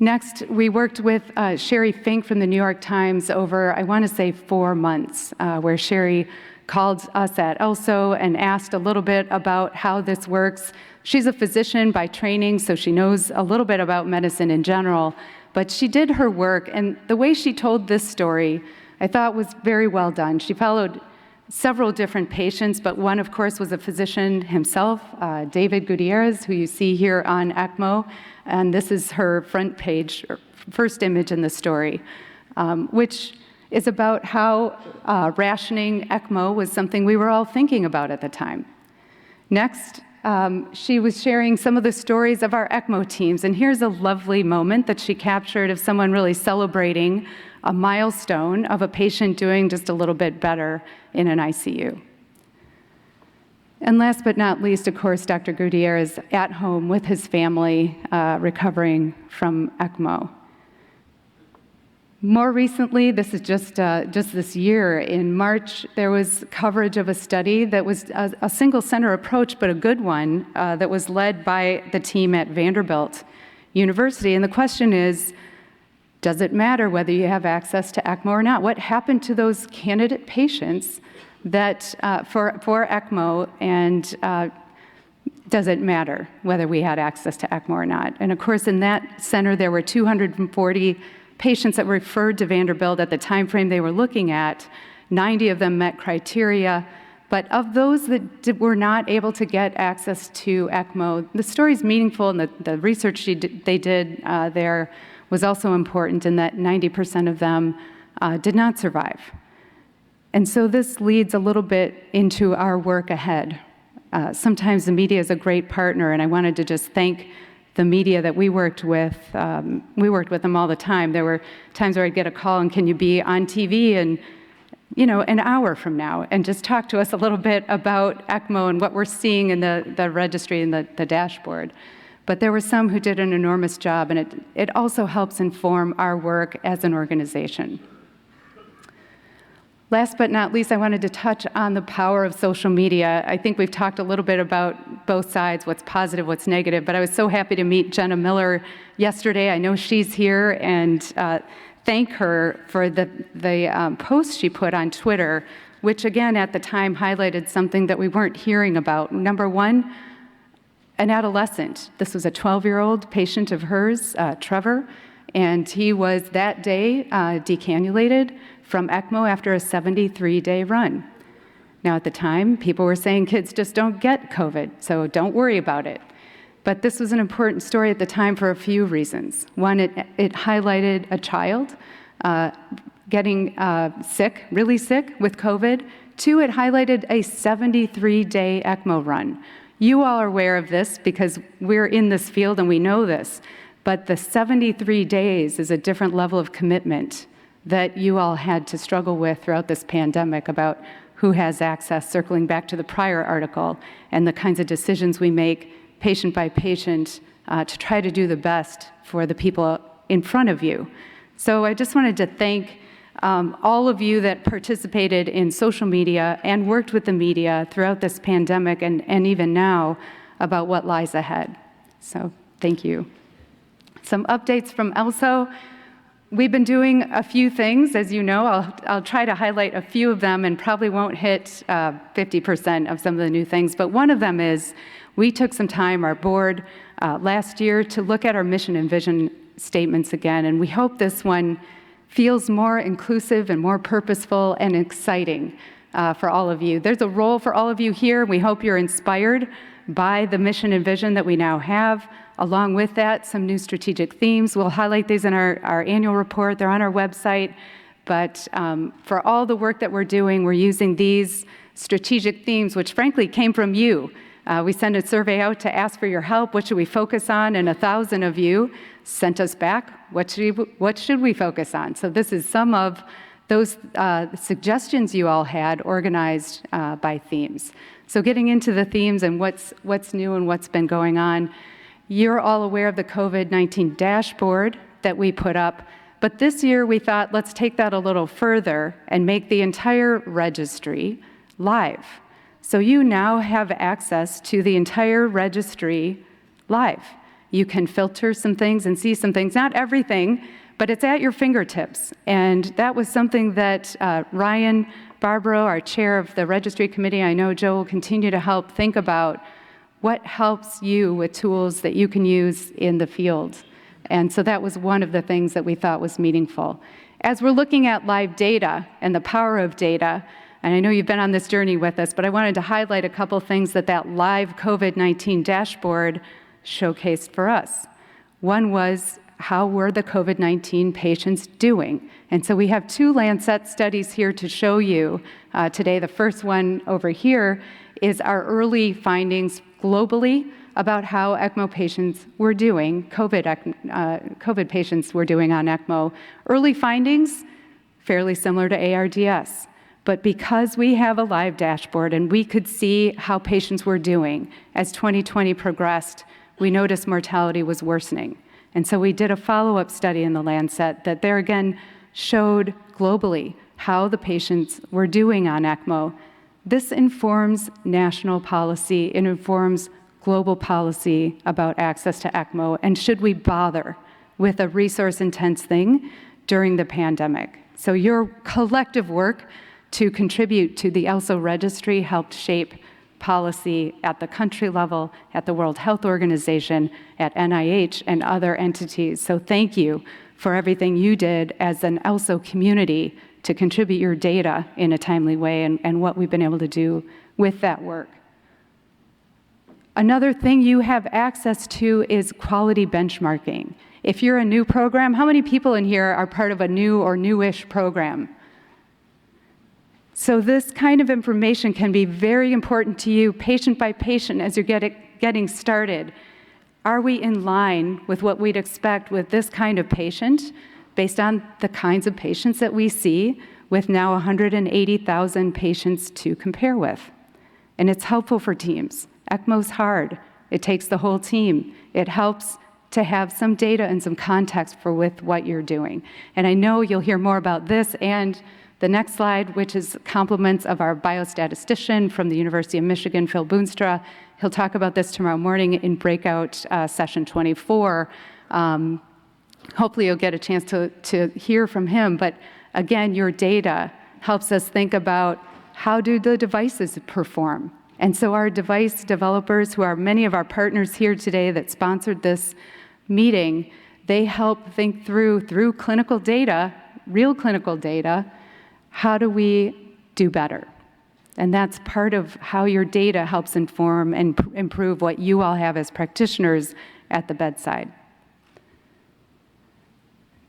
Next, we worked with Sherry Fink from the New York Times over, I want to say, 4 months, where Sherry called us at ELSO and asked a little bit about how this works. She's a physician by training, so she knows a little bit about medicine in general, but she did her work, and the way she told this story, I thought was very well done. She followed several different patients, but one, of course, was a physician himself, David Gutierrez, who you see here on ECMO. And this is her front page, or first image in the story, which is about how rationing ECMO was something we were all thinking about at the time. Next, she was sharing some of the stories of our ECMO teams, and here's a lovely moment that she captured of someone really celebrating a milestone of a patient doing just a little bit better in an ICU. And last but not least, of course, Dr. Gutierrez at home with his family recovering from ECMO. More recently, this is just this year, in March, there was coverage of a study that was a single center approach, but a good one, that was led by the team at Vanderbilt University. And the question is, does it matter whether you have access to ECMO or not? What happened to those candidate patients that for ECMO, and does it matter whether we had access to ECMO or not? And of course, in that center, there were 240 patients that were referred to Vanderbilt at the time frame they were looking at. 90 of them met criteria, but of those that were not able to get access to ECMO, the story's meaningful, and the research they did there was also important in that 90% of them did not survive. And so this leads a little bit into our work ahead. Sometimes the media is a great partner, and I wanted to just thank the media that we worked with. We worked with them all the time. There were times where I'd get a call, and can you be on TV in, an hour from now, and just talk to us a little bit about ECMO and what we're seeing in the registry and the dashboard. But there were some who did an enormous job, and it also helps inform our work as an organization. Last but not least, I wanted to touch on the power of social media. I think we've talked a little bit about both sides, what's positive, what's negative, but I was so happy to meet Jenna Miller yesterday. I know she's here, and thank her for the post she put on Twitter, which again at the time highlighted something that we weren't hearing about. Number one, an adolescent. This was a 12-year-old patient of hers, Trevor, and he was that day decannulated from ECMO after a 73-day run. Now, at the time, people were saying kids just don't get COVID, so don't worry about it. But this was an important story at the time for a few reasons. One, it highlighted a child getting sick, really sick with COVID. Two, it highlighted a 73-day ECMO run. You all are aware of this because we're in this field and we know this, but the 73 days is a different level of commitment that you all had to struggle with throughout this pandemic about who has access, circling back to the prior article, and the kinds of decisions we make patient by patient to try to do the best for the people in front of you. So I just wanted to thank all of you that participated in social media and worked with the media throughout this pandemic and even now about what lies ahead. So thank you. Some updates from ELSO. We've been doing a few things, as you know. I'll try to highlight a few of them and probably won't hit 50% of some of the new things, but one of them is we took some time, our board, last year to look at our mission and vision statements again, and we hope this one feels more inclusive and more purposeful and exciting for all of you. There's a role for all of you here. We hope you're inspired by the mission and vision that we now have. Along with that, some new strategic themes. We'll highlight these in our annual report. They're on our website. But for all the work that we're doing, we're using these strategic themes, which frankly came from you. We sent a survey out to ask for your help. What should we focus on? And 1,000 of you sent us back, what should we focus on? So this is some of those suggestions you all had organized by themes. So getting into the themes and what's new and what's been going on, you're all aware of the COVID-19 dashboard that we put up, but this year we thought, let's take that a little further and make the entire registry live. So you now have access to the entire registry live. You can filter some things and see some things, not everything, but it's at your fingertips. And that was something that Ryan Barbaro, our chair of the registry committee, I know Joe will continue to help think about what helps you with tools that you can use in the field. And so that was one of the things that we thought was meaningful. As we're looking at live data and the power of data, and I know you've been on this journey with us, but I wanted to highlight a couple things that live COVID-19 dashboard showcased for us. One was, how were the COVID-19 patients doing? And so we have 2 Lancet studies here to show you today. The first one over here is our early findings globally about how ECMO patients were doing, COVID patients were doing on ECMO. Early findings, fairly similar to ARDS. But because we have a live dashboard and we could see how patients were doing, as 2020 progressed, we noticed mortality was worsening. And so we did a follow-up study in the Lancet that there again showed globally how the patients were doing on ECMO. This informs national policy, it informs global policy about access to ECMO, and should we bother with a resource-intense thing during the pandemic. So your collective work to contribute to the ELSO registry helped shape policy at the country level, at the World Health Organization, at NIH, and other entities. So thank you for everything you did as an ELSO community to contribute your data in a timely way and what we've been able to do with that work. Another thing you have access to is quality benchmarking. If you're a new program, how many people in here are part of a new or newish program? So this kind of information can be very important to you, patient by patient, as you're getting started. Are we in line with what we'd expect with this kind of patient, based on the kinds of patients that we see, with now 180,000 patients to compare with? And it's helpful for teams. ECMO's hard. It takes the whole team. It helps to have some data and some context for with what you're doing. And I know you'll hear more about this and the next slide, which is compliments of our biostatistician from the University of Michigan, Phil Boonstra. He'll talk about this tomorrow morning in breakout session 24. Hopefully you'll get a chance to hear from him. But again, your data helps us think about how do the devices perform. And so our device developers, who are many of our partners here today that sponsored this meeting, they help think through clinical data, real clinical data, how do we do better? And that's part of how your data helps inform and improve what you all have as practitioners at the bedside.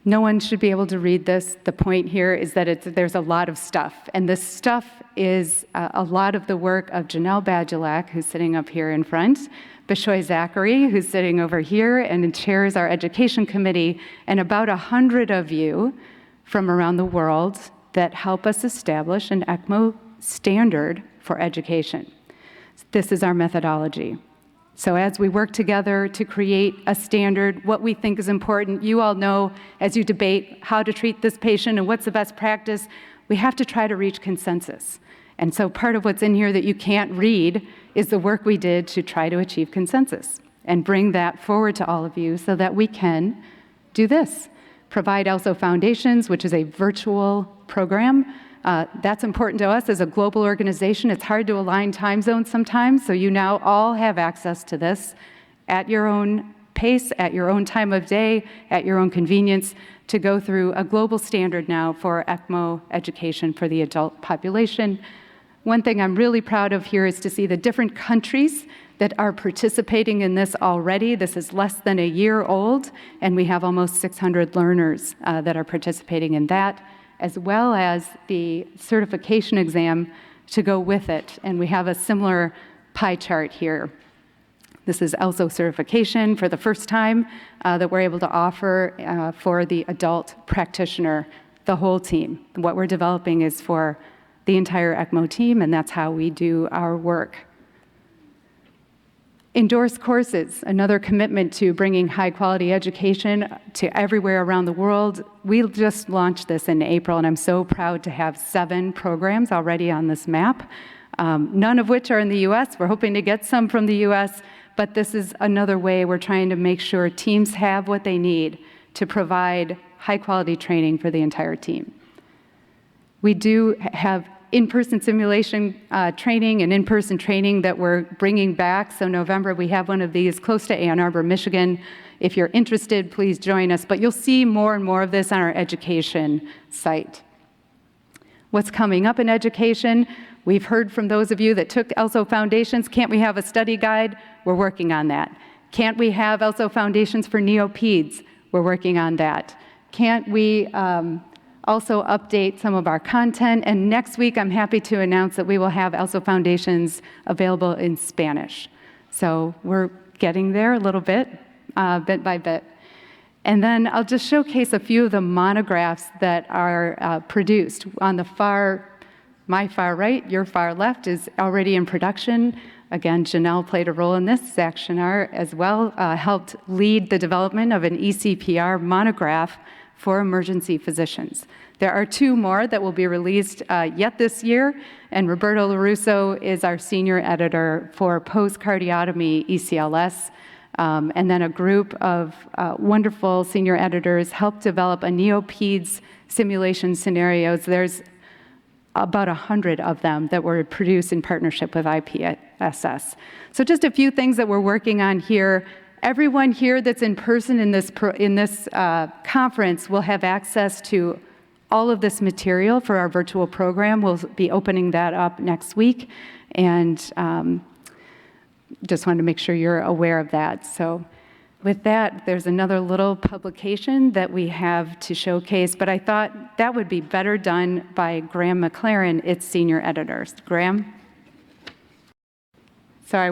No one should be able to read this. The point here is that there's a lot of stuff. And this stuff is a lot of the work of Janelle Badulak, who's sitting up here in front, Bishoy Zachary, who's sitting over here and chairs our education committee, and about 100 of you from around the world that help us establish an ECMO standard for education. This is our methodology. So as we work together to create a standard, what we think is important, you all know as you debate how to treat this patient and what's the best practice, we have to try to reach consensus. And so part of what's in here that you can't read is the work we did to try to achieve consensus and bring that forward to all of you so that we can do this. Provide ELSO Foundations, which is a virtual program. That's important to us as a global organization. It's hard to align time zones sometimes, so you now all have access to this at your own pace, at your own time of day, at your own convenience, to go through a global standard now for ECMO education for the adult population. One thing I'm really proud of here is to see the different countries that are participating in this already. This is less than a year old, and we have almost 600 learners that are participating in that, as well as the certification exam to go with it. And we have a similar pie chart here. This is ELSO certification for the first time that we're able to offer for the adult practitioner, the whole team. What we're developing is for the entire ECMO team, and that's how we do our work. Endorsed courses, another commitment to bringing high-quality education to everywhere around the world. We just launched this in April, and I'm so proud to have 7 programs already on this map, none of which are in the U.S. We're hoping to get some from the U.S., but this is another way we're trying to make sure teams have what they need to provide high-quality training for the entire team. We do have in-person simulation training and in-person training that we're bringing back. So November, we have one of these close to Ann Arbor, Michigan. If you're interested, please join us. But you'll see more and more of this on our education site. What's coming up in education? We've heard from those of you that took ELSO Foundations. Can't we have a study guide? We're working on that. Can't we have ELSO Foundations for neopeds? We're working on that. Can't we also update some of our content? And next week, I'm happy to announce that we will have ELSO Foundations available in Spanish. So we're getting there a little bit, bit by bit. And then I'll just showcase a few of the monographs that are produced. On the my far right, your far left is already in production. Again, Janelle played a role in this. Zach Shinar as well helped lead the development of an ECPR monograph for emergency physicians. There are 2 more that will be released yet this year, and Roberto LaRusso is our senior editor for post-cardiotomy ECLS. And then a group of wonderful senior editors helped develop a neopeds simulation scenarios. There's about 100 of them that were produced in partnership with IPSS. So just a few things that we're working on here. Everyone here that's in person in this conference will have access to all of this material for our virtual program. We'll be opening that up next week, and just wanted to make sure you're aware of that. So With that, there's another little publication that we have to showcase, but I thought that would be better done by Graham McLaren, its senior editor. Graham? Sorry,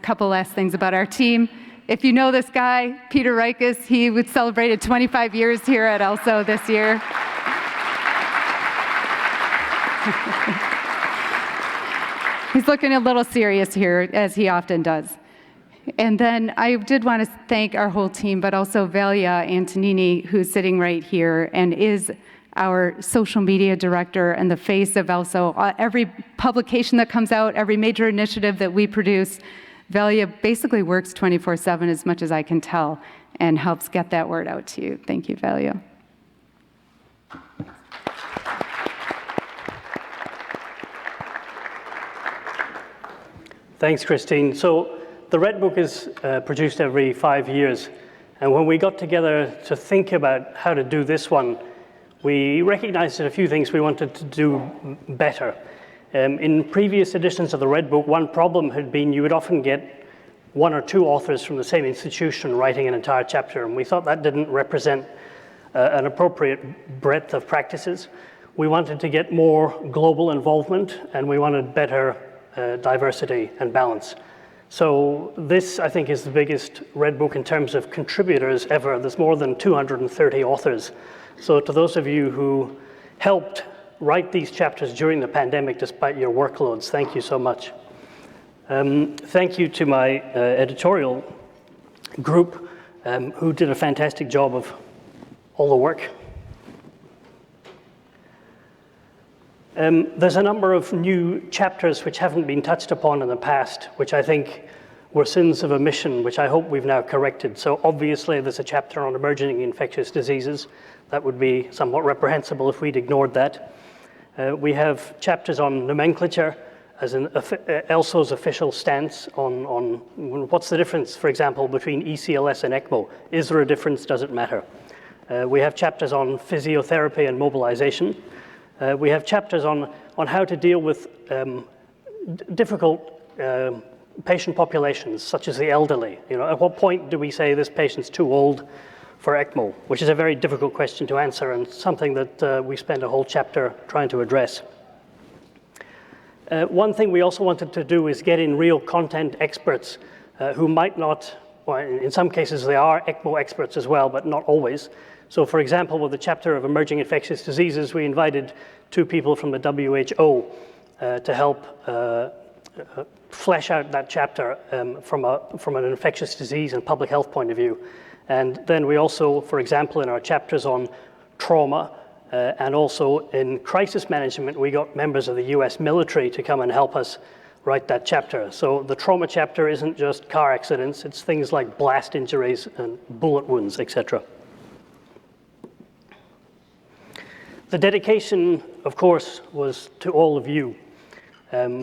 couple last things about our team. If you know this guy, Peter Reiches, he would celebrated 25 years here at ELSO this year. He's looking a little serious here, as he often does. And then I did want to thank our whole team, but also Valia Antonini, who's sitting right here and is our social media director and the face of ELSO. Every publication that comes out, every major initiative that we produce, Valia basically works 24/7 as much as I can tell and helps get that word out to you. Thank you, Valia. Thanks, Christine. So the Red Book is produced every 5 years. And when we got together to think about how to do this one, we recognized that a few things we wanted to do better. In previous editions of the Red Book, one problem had been you would often get one or two authors from the same institution writing an entire chapter, and we thought that didn't represent an appropriate breadth of practices. We wanted to get more global involvement, and we wanted better diversity and balance. So this, I think, is the biggest Red Book in terms of contributors ever. There's more than 230 authors. So to those of you who helped write these chapters during the pandemic, despite your workloads, thank you so much. Thank you to my editorial group, who did a fantastic job of all the work. There's a number of new chapters which haven't been touched upon in the past, which I think were sins of omission, which I hope we've now corrected. So obviously there's a chapter on emerging infectious diseases. That would be somewhat reprehensible if we'd ignored that. We have chapters on nomenclature as ELSO's official stance on what's the difference, for example, between ECLS and ECMO. Is there a difference? Does it matter? We have chapters on physiotherapy and mobilization. We have chapters on how to deal with difficult patient populations, such as the elderly. You know, at what point do we say this patient's too old for ECMO, which is a very difficult question to answer and something that we spend a whole chapter trying to address. One thing we also wanted to do is get in real content experts who might not, well, in some cases they are ECMO experts as well, but not always. So for example, with the chapter of emerging infectious diseases, we invited two people from the WHO to help flesh out that chapter from an infectious disease and public health point of view. And then we also, for example, in our chapters on trauma and also in crisis management, we got members of the US military to come and help us write that chapter. So the trauma chapter isn't just car accidents, it's things like blast injuries and bullet wounds, etc. The dedication, of course, was to all of you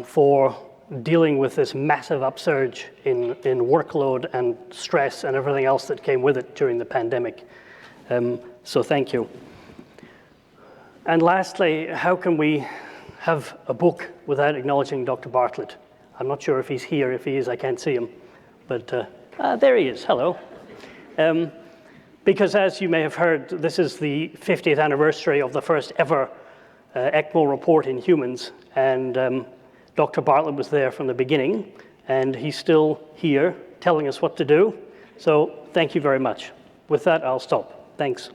for dealing with this massive upsurge in workload and stress and everything else that came with it during the pandemic. So thank you. And lastly, how can we have a book without acknowledging Dr. Bartlett? I'm not sure if he's here. If he is, I can't see him. But there he is. Hello. Because as you may have heard, this is the 50th anniversary of the first ever ECMO report in humans. And Dr. Bartlett was there from the beginning. And he's still here telling us what to do. So thank you very much. With that, I'll stop. Thanks.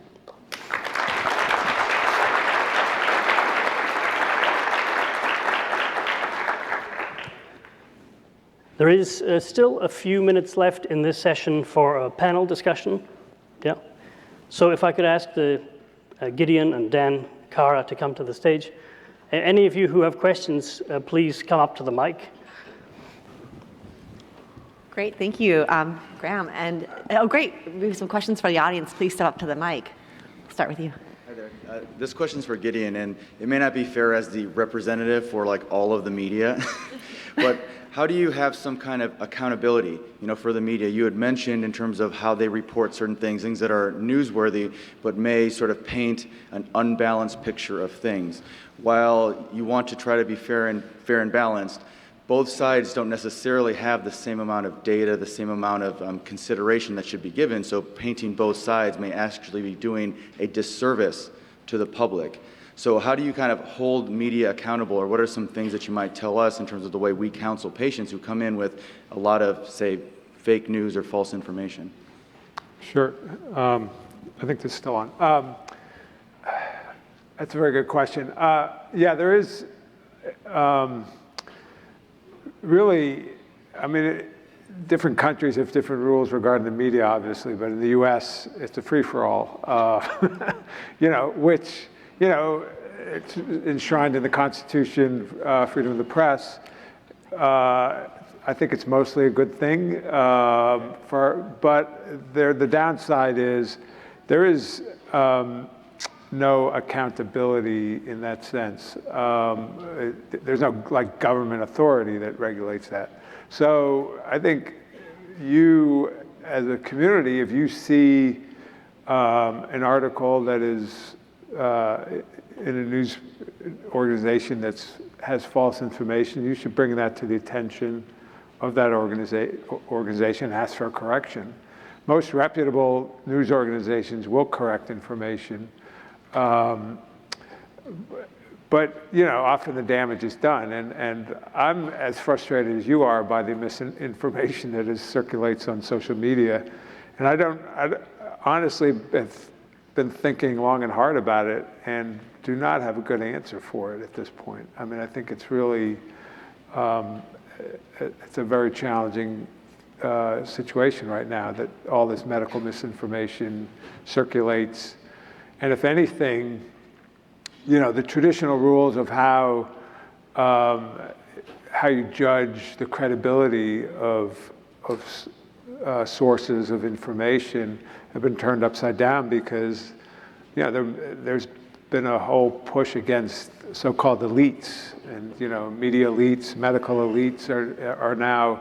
There is still a few minutes left in this session for a panel discussion. Yeah. So if I could ask Gideon and Dan Cara to come to the stage. Any of you who have questions, please come up to the mic. Great, thank you, Graham. And oh, great, we have some questions for the audience. Please step up to the mic. I'll start with you. Hi there. This question's for Gideon, and it may not be fair as the representative for like all of the media, but how do you have some kind of accountability, for the media? You had mentioned in terms of how they report certain things that are newsworthy, but may sort of paint an unbalanced picture of things. While you want to try to be fair and balanced, both sides don't necessarily have the same amount of data, the same amount of consideration that should be given. So painting both sides may actually be doing a disservice to the public. So how do you kind of hold media accountable, or what are some things that you might tell us in terms of the way we counsel patients who come in with a lot of, say, fake news or false information? Sure. I think this is still on. That's a very good question. Yeah, there is really, I mean, different countries have different rules regarding the media, obviously, but in the U.S., it's a free-for-all, which, it's enshrined in the Constitution, freedom of the press. I think it's mostly a good thing, but the downside is there is no accountability in that sense. There's no government authority that regulates that. So I think you, as a community, if you see an article that is in a news organization that has false information, you should bring that to the attention of that organization and ask for a correction. Most reputable news organizations will correct information. But often the damage is done, and I'm as frustrated as you are by the misinformation that circulates on social media. And I honestly have been thinking long and hard about it and do not have a good answer for it at this point. I mean, I think it's really, it's a very challenging situation right now that all this medical misinformation circulates. And if anything, the traditional rules of how you judge the credibility of sources of information have been turned upside down because, there's been a whole push against so-called elites, and media elites, medical elites are now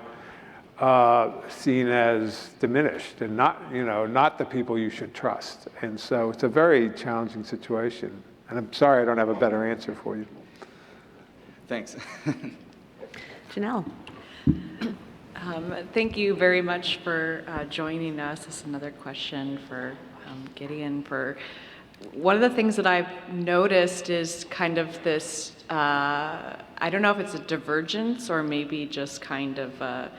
seen as diminished and not the people you should trust. And so it's a very challenging situation. And I'm sorry I don't have a better answer for you. Thanks. Janelle. Thank you very much for joining us. This is another question for Gideon. One of the things that I've noticed is kind of this, I don't know if it's a divergence or maybe just kind of a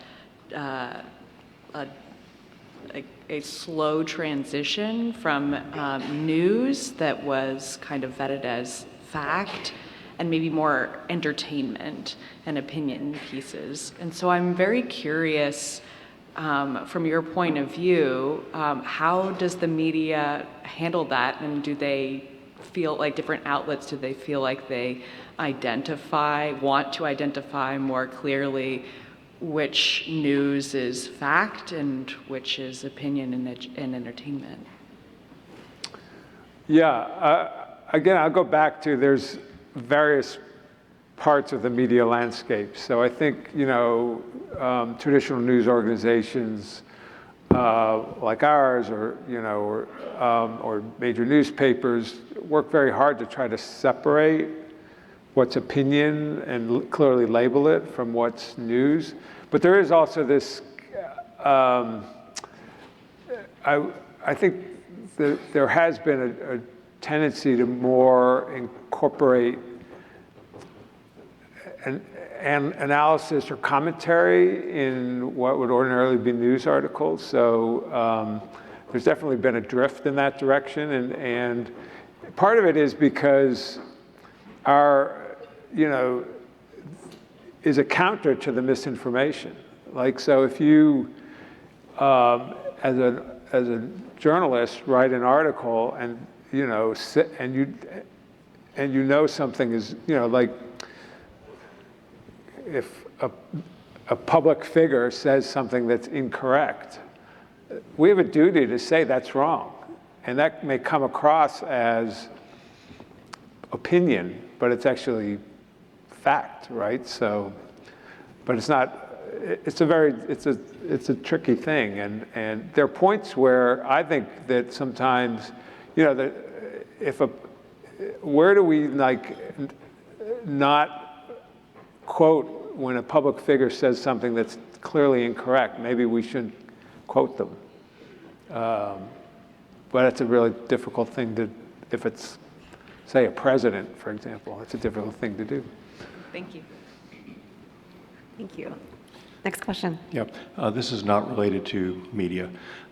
slow transition from news that was kind of vetted as fact and maybe more entertainment and opinion pieces. And so I'm very curious, from your point of view, how does the media handle that, and do they feel like different outlets, do they feel like they want to identify more clearly which news is fact and which is opinion and entertainment? Yeah, again, I'll go back to there's various parts of the media landscape. So I think, traditional news organizations like ours or major newspapers work very hard to try to separate what's opinion and clearly label it from what's news. But there is also this, I think there has been a tendency to more incorporate an analysis or commentary in what would ordinarily be news articles. So there's definitely been a drift in that direction. And part of it is because is a counter to the misinformation. So if you, as a journalist, write an article and something is, if a public figure says something that's incorrect, we have a duty to say that's wrong. And that may come across as opinion, but it's actually fact, right? So, but it's not, it's a tricky thing. And there are points where I think that sometimes, where do we not quote when a public figure says something that's clearly incorrect, maybe we should quote them. But it's a really difficult thing to, if it's, say, a president, for example, it's a difficult thing to do. Thank you. Thank you. Next question. Yep. This is not related to media.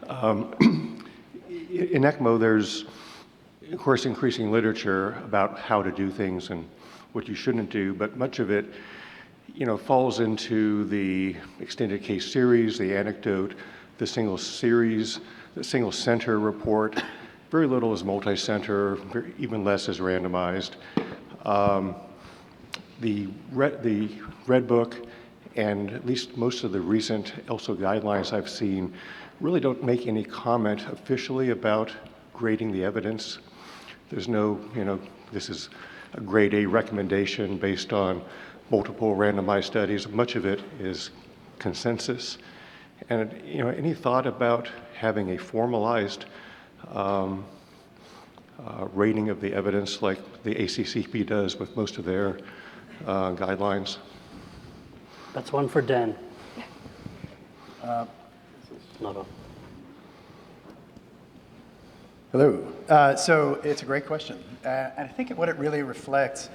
In ECMO, there's, of course, increasing literature about how to do things and what you shouldn't do, but much of it, falls into the extended case series, the anecdote, the single series, the single center report. Very little is multi-center, even less is randomized. The Red Book and at least most of the recent ELSO guidelines I've seen really don't make any comment officially about grading the evidence. There's no, this is a grade A recommendation based on multiple randomized studies. Much of it is consensus. And, any thought about having a formalized rating of the evidence like the ACCP does with most of their guidelines? That's one for Dan. Not on. Hello. So it's a great question. And I think what it really reflects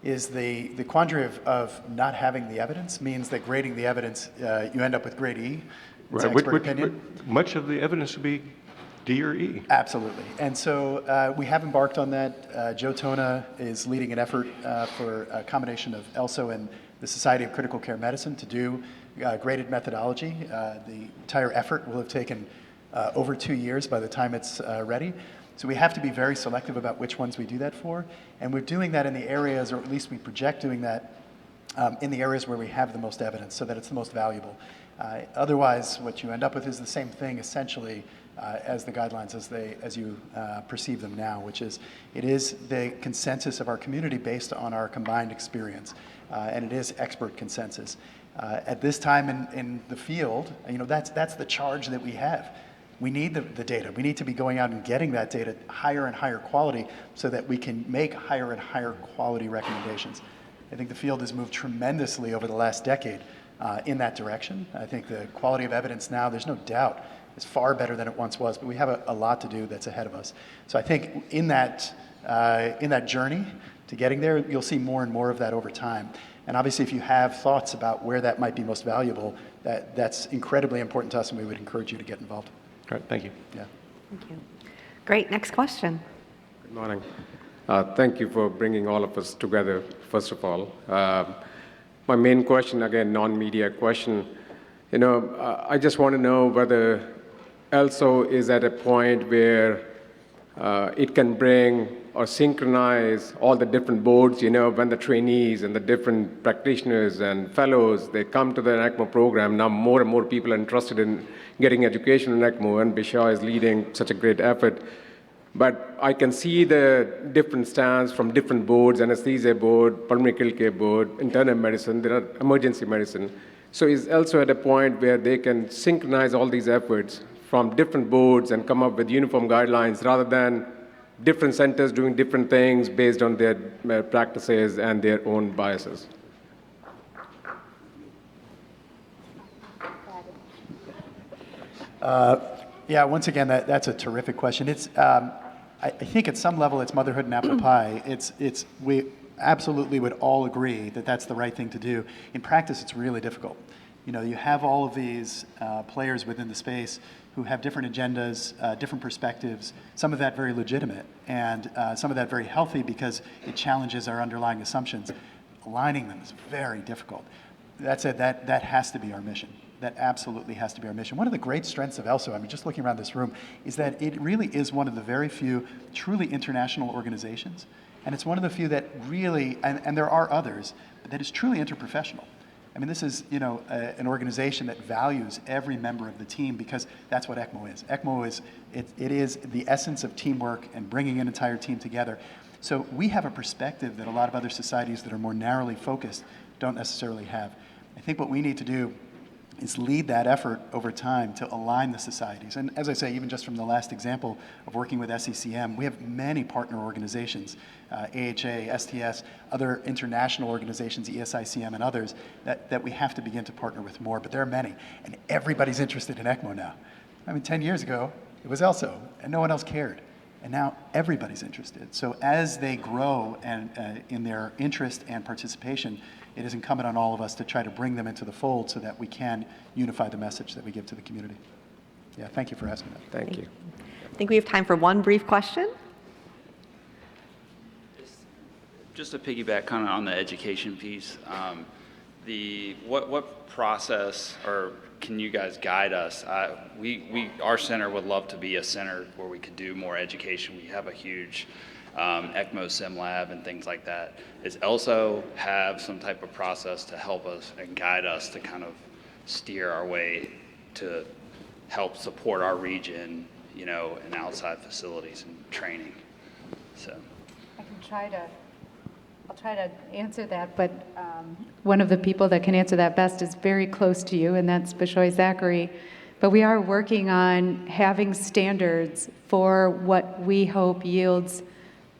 is the quandary of not having the evidence means that grading the evidence, you end up with grade E. It's Right. expert opinion. Much of the evidence would be D or E. Absolutely. And so we have embarked on that. Joe Tona is leading an effort for a combination of ELSO and the Society of Critical Care Medicine to do graded methodology. The entire effort will have taken over 2 years by the time it's ready. So we have to be very selective about which ones we do that for. And we're doing that in the areas, or at least we project doing that in the areas where we have the most evidence so that it's the most valuable. Otherwise, what you end up with is the same thing essentially as the guidelines as you perceive them now, which is it is the consensus of our community based on our combined experience, and it is expert consensus. At this time in the field, that's the charge that we have. We need the data. We need to be going out and getting that data higher and higher quality so that we can make higher and higher quality recommendations. I think the field has moved tremendously over the last decade in that direction. I think the quality of evidence now, there's no doubt, is far better than it once was, but we have a lot to do that's ahead of us. So I think in that journey to getting there, you'll see more and more of that over time. And obviously, if you have thoughts about where that might be most valuable, that's incredibly important to us, and we would encourage you to get involved. All right, thank you. Yeah. Thank you. Great. Next question. Good morning. Thank you for bringing all of us together, first of all. My main question, again, non-media question, I just want to know whether ELSO is at a point where it can bring or synchronize all the different boards, when the trainees and the different practitioners and fellows, they come to the ECMO program. Now more and more people are interested in getting education in ECMO, and Bishar is leading such a great effort. But I can see the different stands from different boards, anesthesia board, pulmonary critical care board, internal medicine, there are emergency medicine. So is also at a point where they can synchronize all these efforts from different boards and come up with uniform guidelines rather than different centers doing different things based on their practices and their own biases. Yeah, once again, that's a terrific question. It's, I think at some level it's motherhood and apple pie. We absolutely would all agree that that's the right thing to do. In practice, it's really difficult. You have all of these players within the space who have different agendas, different perspectives, some of that very legitimate, and some of that very healthy because it challenges our underlying assumptions. Aligning them is very difficult. That said, that has to be our mission. That absolutely has to be our mission. One of the great strengths of ELSO, just looking around this room, is that it really is one of the very few truly international organizations. And it's one of the few that really, and there are others, but that is truly interprofessional. This is, an organization that values every member of the team because that's what ECMO is. ECMO is, it is the essence of teamwork and bringing an entire team together. So we have a perspective that a lot of other societies that are more narrowly focused don't necessarily have. I think what we need to do is lead that effort over time to align the societies. And as I say, even just from the last example of working with SECM, we have many partner organizations, AHA, STS, other international organizations, ESICM and others, that we have to begin to partner with more, but there are many. And everybody's interested in ECMO now. I mean, 10 years ago, it was ELSO, and no one else cared. And now everybody's interested. So as they grow and in their interest and participation, it is incumbent on all of us to try to bring them into the fold so that we can unify the message that we give to the community. Yeah, thank you for asking that. Thank you. I think we have time for one brief question. Just to piggyback kind of on the education piece, what process or can you guys guide us? Our center would love to be a center where we could do more education. We have a huge ECMO sim lab and things like that. Does ELSO have some type of process to help us and guide us to kind of steer our way to help support our region, you know, and outside facilities and training? So I'll try to answer that, but one of the people that can answer that best is very close to you, and that's Bishoy Zachary. But we are working on having standards for what we hope yields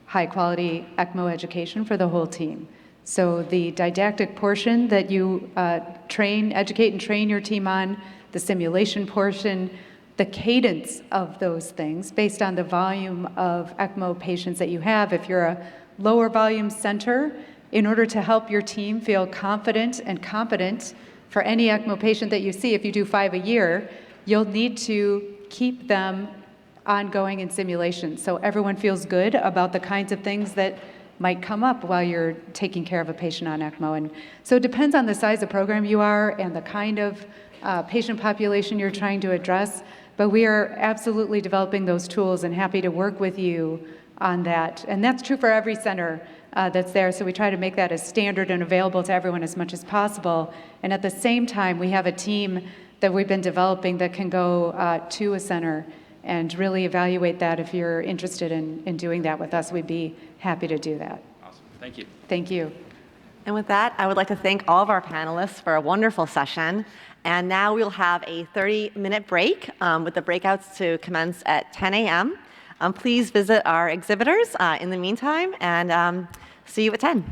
high-quality ECMO education for the whole team. So the didactic portion that you educate and train your team on, the simulation portion, the cadence of those things based on the volume of ECMO patients that you have. If you're a lower volume center, in order to help your team feel confident and competent for any ECMO patient that you see, if you do 5 a year, you'll need to keep them ongoing in simulation so everyone feels good about the kinds of things that might come up while you're taking care of a patient on ECMO. And so it depends on the size of program you are and the kind of patient population you're trying to address, but we are absolutely developing those tools and happy to work with you on that. And that's true for every center that's there, so we try to make that as standard and available to everyone as much as possible. And at the same time, we have a team that we've been developing that can go to a center and really evaluate that. If you're interested in doing that with us, we'd be happy to do that. awesome. Thank you. Thank you. And with that, I would like to thank all of our panelists for a wonderful session. And now we'll have a 30-minute break with the breakouts to commence at 10 a.m. Please visit our exhibitors in the meantime, and see you at 10.